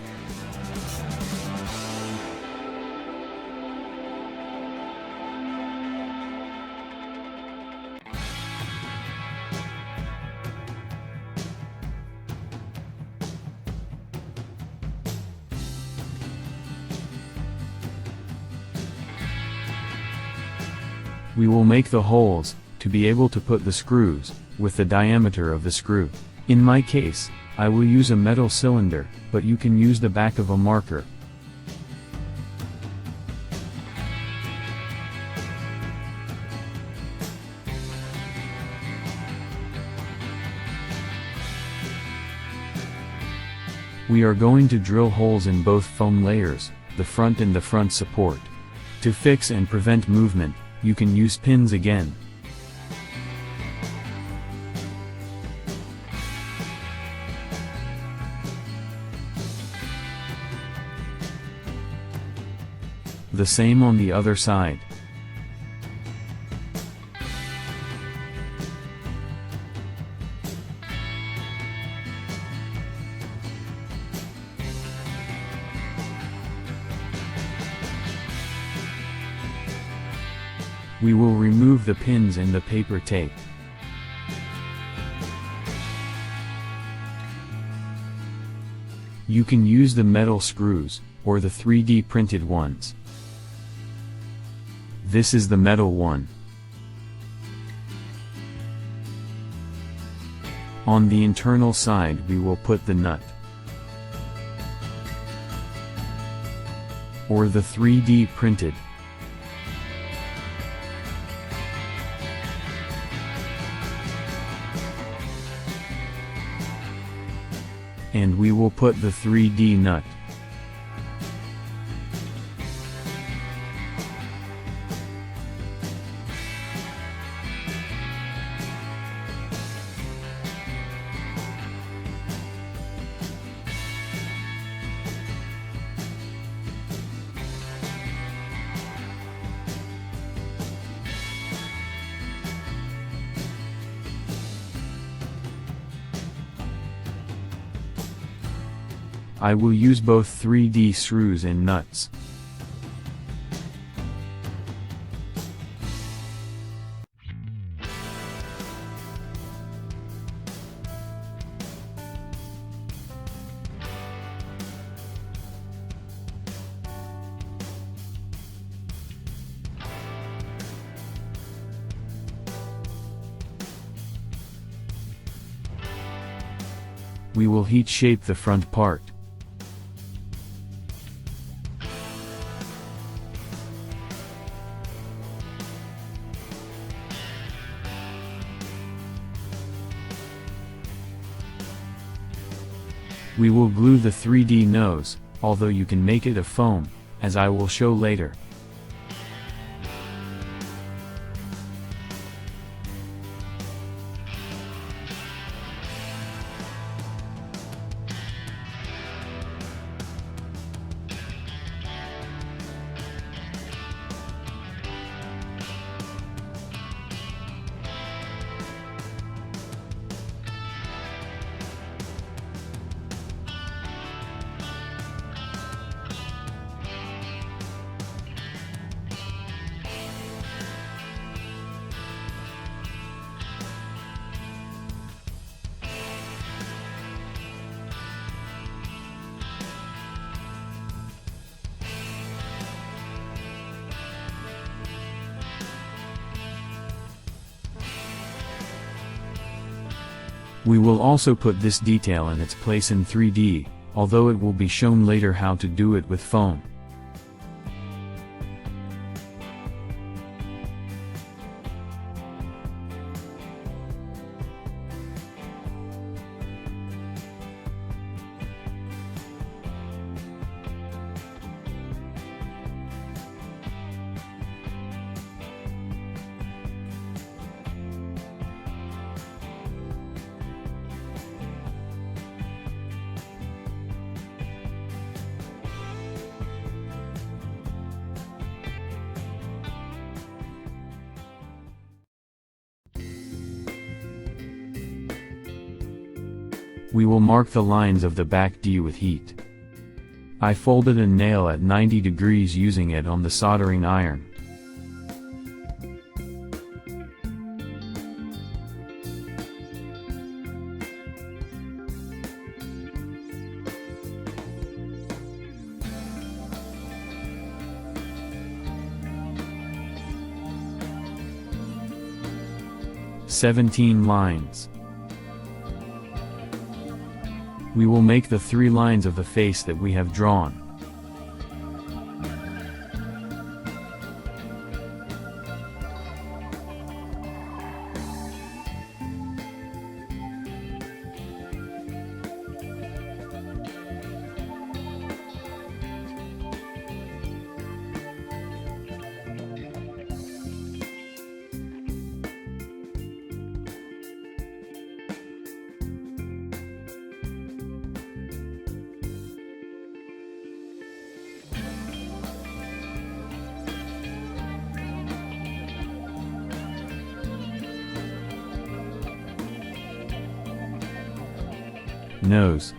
We will make the holes, to be able to put the screws, with the diameter of the screw. In my case, I will use a metal cylinder, but you can use the back of a marker. We are going to drill holes in both foam layers, the front and the front support. To fix and prevent movement, you can use pins again. The same on the other side. We will remove the pins and the paper tape. You can use the metal screws, or the 3D printed ones. This is the metal one. On the internal side we will put the nut, or the 3D printed. And we will put the 3D nut. I will use both 3D screws and nuts. We will heat shape the front part. We will glue the 3D nose, although you can make it of foam, as I will show later. We will also put this detail in its place in 3D, although it will be shown later how to do it with foam. We will mark the lines of the back D with heat. I folded a nail at 90 degrees using it on the soldering iron. "17 lines. We will make the 3 lines of the face that we have drawn. Nose.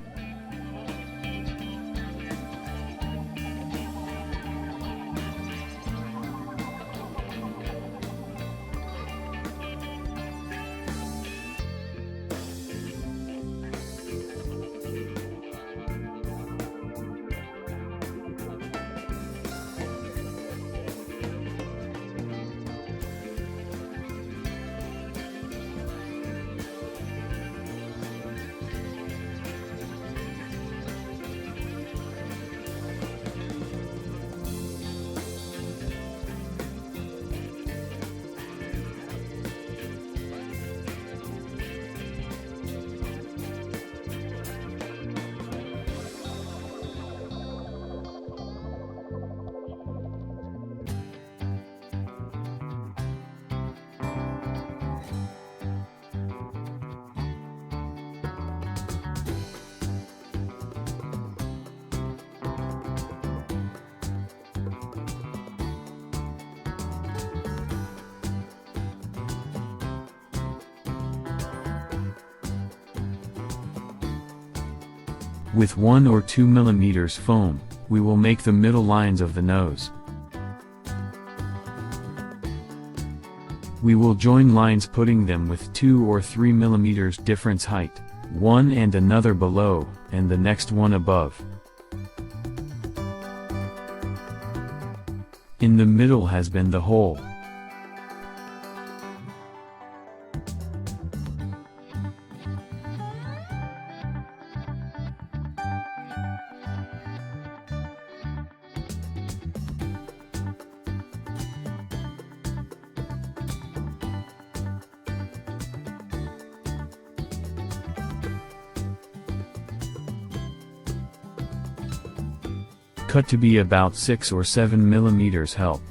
With 1 or 2 mm foam, we will make the middle lines of the nose. We will join lines putting them with 2 or 3 mm difference height, one and another below, and the next one above. In the middle has been the hole. Cut to be about 6 or 7 mm helped.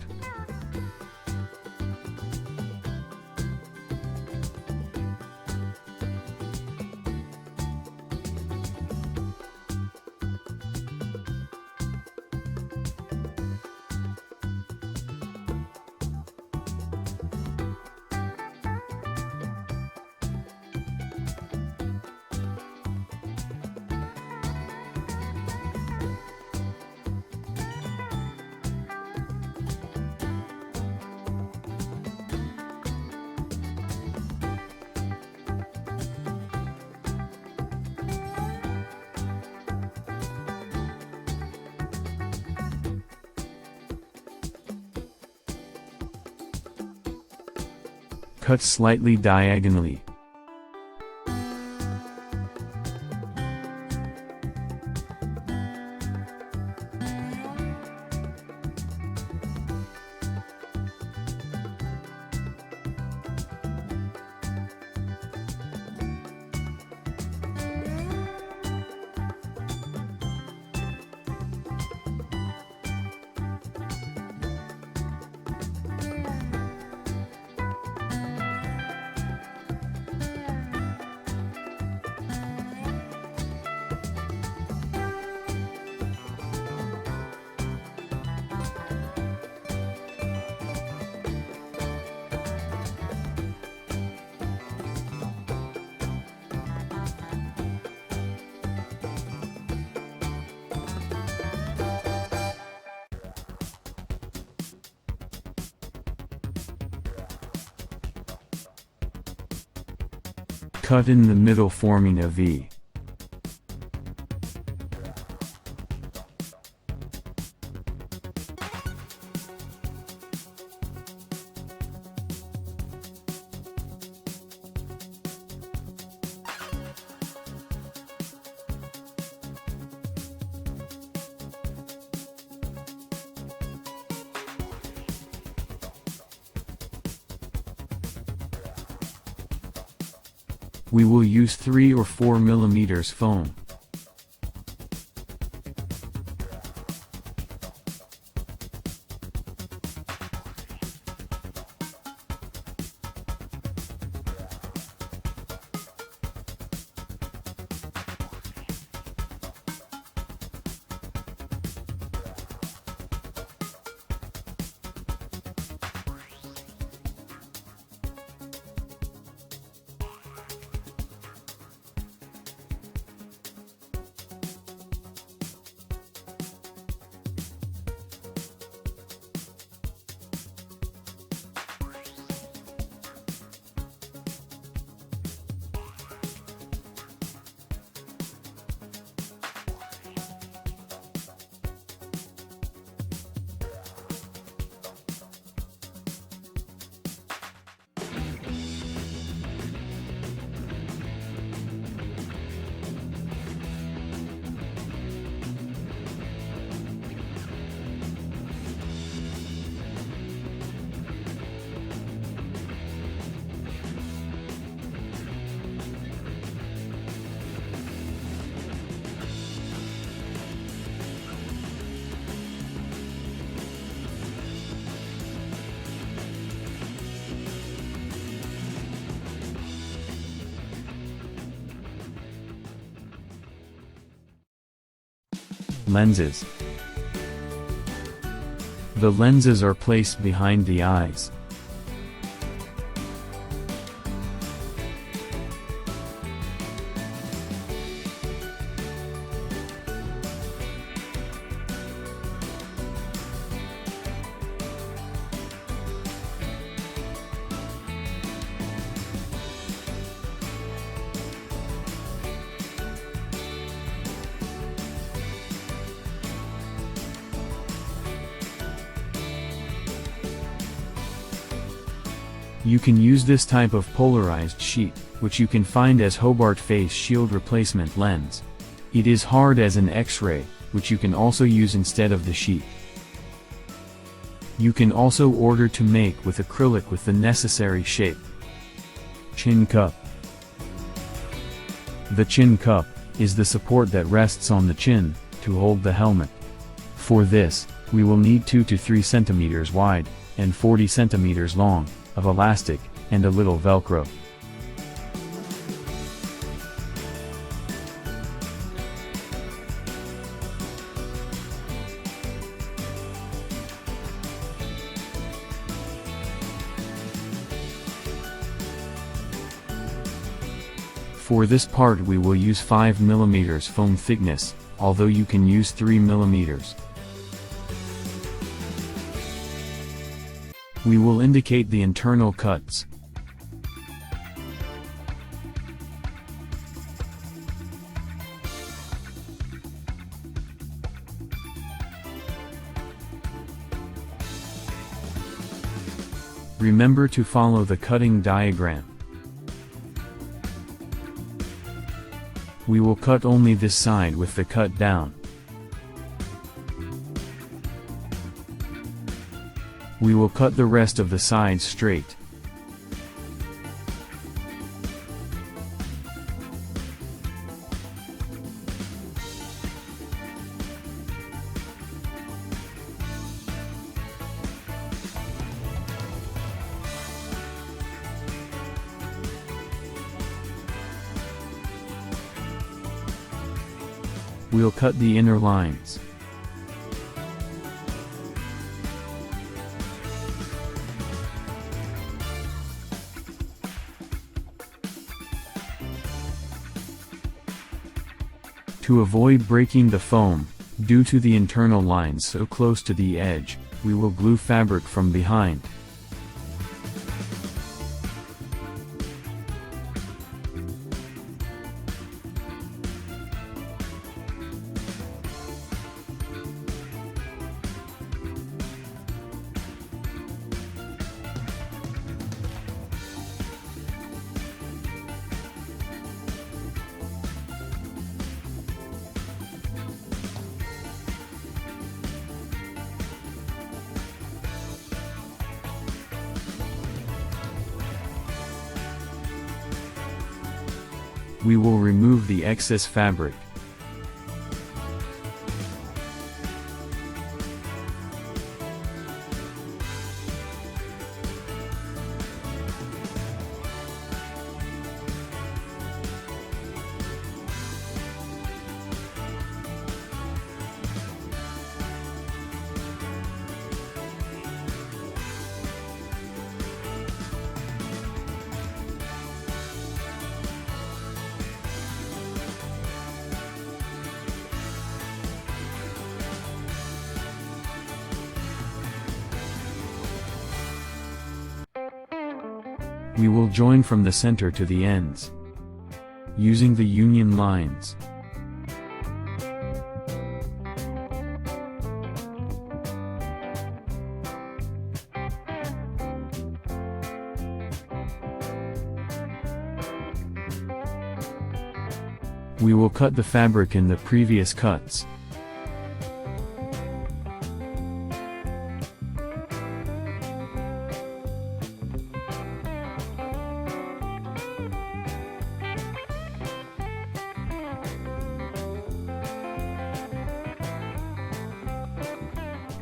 Cut slightly diagonally. Cut in the middle forming a V. We will use 3 or 4 mm foam. Lenses. The lenses are placed behind the eyes. You can use this type of polarized sheet, which you can find as Hobart face shield replacement lens. It is hard as an X-ray, which you can also use instead of the sheet. You can also order to make with acrylic with the necessary shape. Chin cup. The chin cup is the support that rests on the chin to hold the helmet. For this, we will need 2 to 3 centimeters wide and 40 centimeters long of elastic and a little Velcro. For this part we will use 5 mm foam thickness, although you can use 3 mm. We will indicate the internal cuts. Remember to follow the cutting diagram. We will cut only this side with the cut down. We will cut the rest of the sides straight. We'll cut the inner lines. To avoid breaking the foam, due to the internal lines so close to the edge, we will glue fabric from behind. We will remove the excess fabric. We will join from the center to the ends, using the union lines. We will cut the fabric in the previous cuts.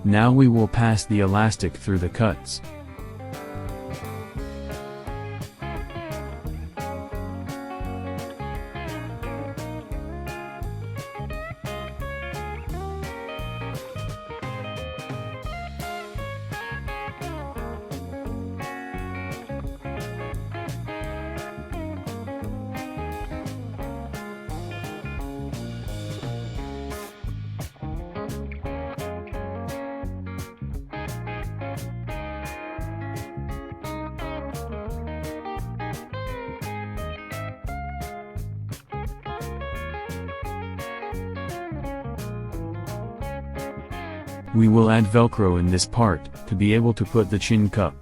Now we will pass the elastic through the cuts. We will add Velcro in this part, to be able to put the chin cup.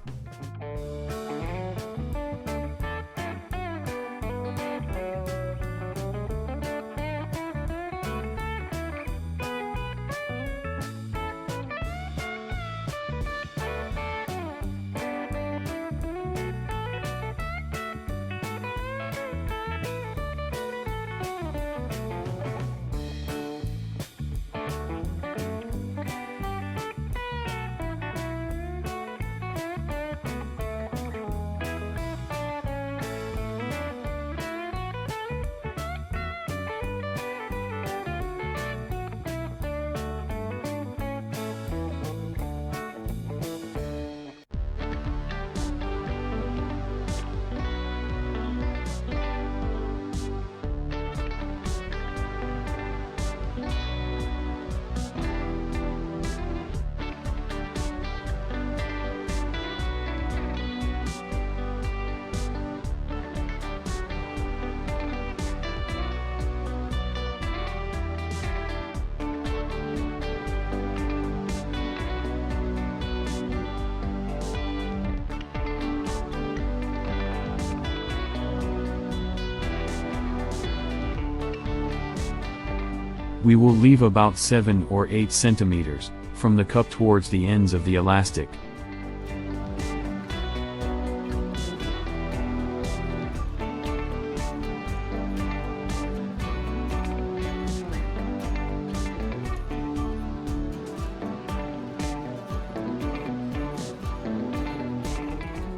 We will leave about 7 or 8 centimeters from the cup towards the ends of the elastic.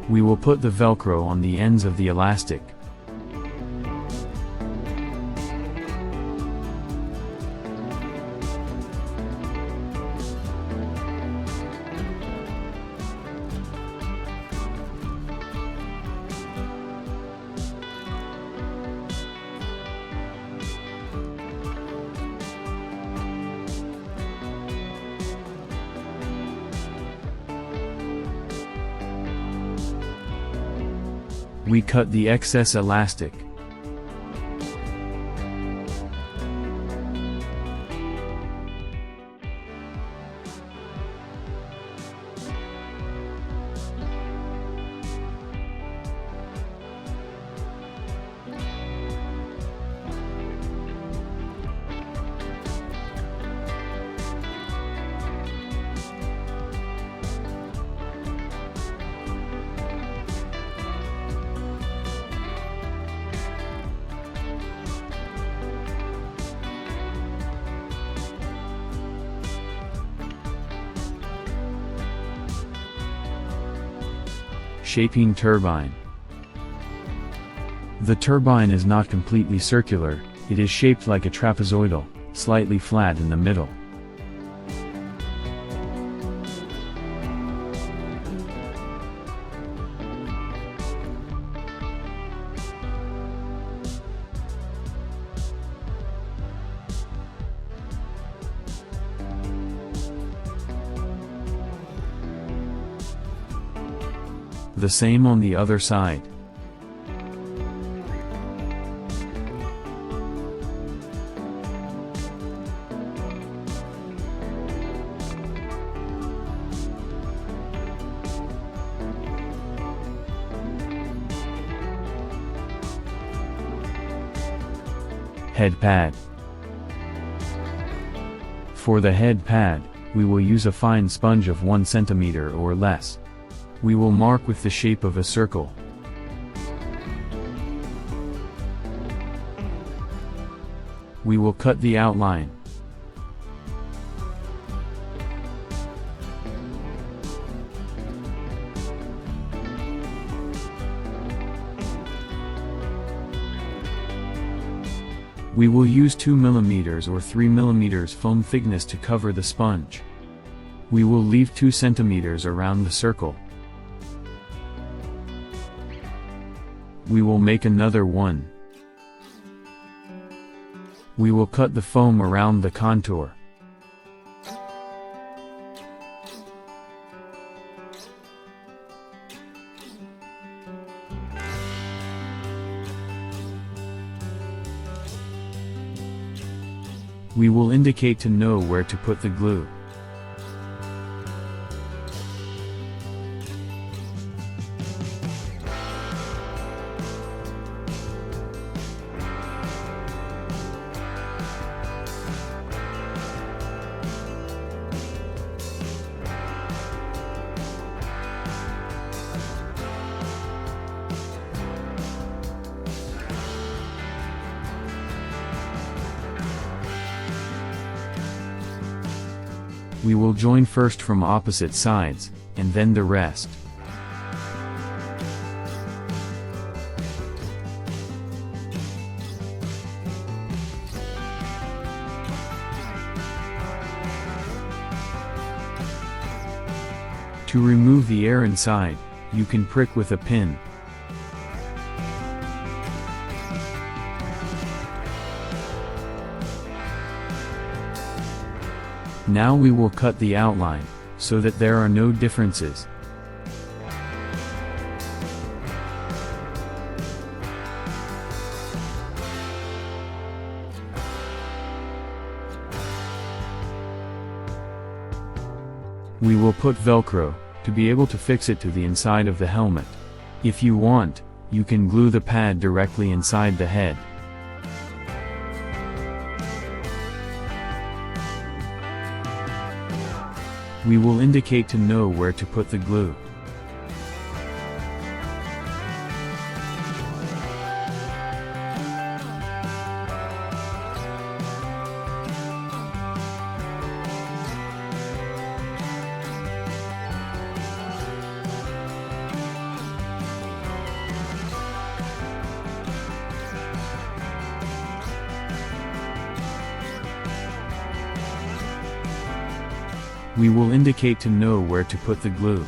We will put the Velcro on the ends of the elastic. We cut the excess elastic. Shaping turbine. The turbine is not completely circular, it is shaped like a trapezoidal, slightly flat in the middle. The same on the other side. Head pad. For the head pad, we will use a fine sponge of 1 centimeter or less. We will mark with the shape of a circle. We will cut the outline. We will use 2 mm or 3 mm foam thickness to cover the sponge. We will leave 2 centimeters around the circle. We will make another one. We will cut the foam around the contour. We will indicate to know where to put the glue. We will join first from opposite sides, and then the rest. To remove the air inside, you can prick with a pin. Now we will cut the outline, so that there are no differences. We will put Velcro, to be able to fix it to the inside of the helmet. If you want, you can glue the pad directly inside the head. We will indicate to know where to put the glue. We will indicate to know where to put the glue.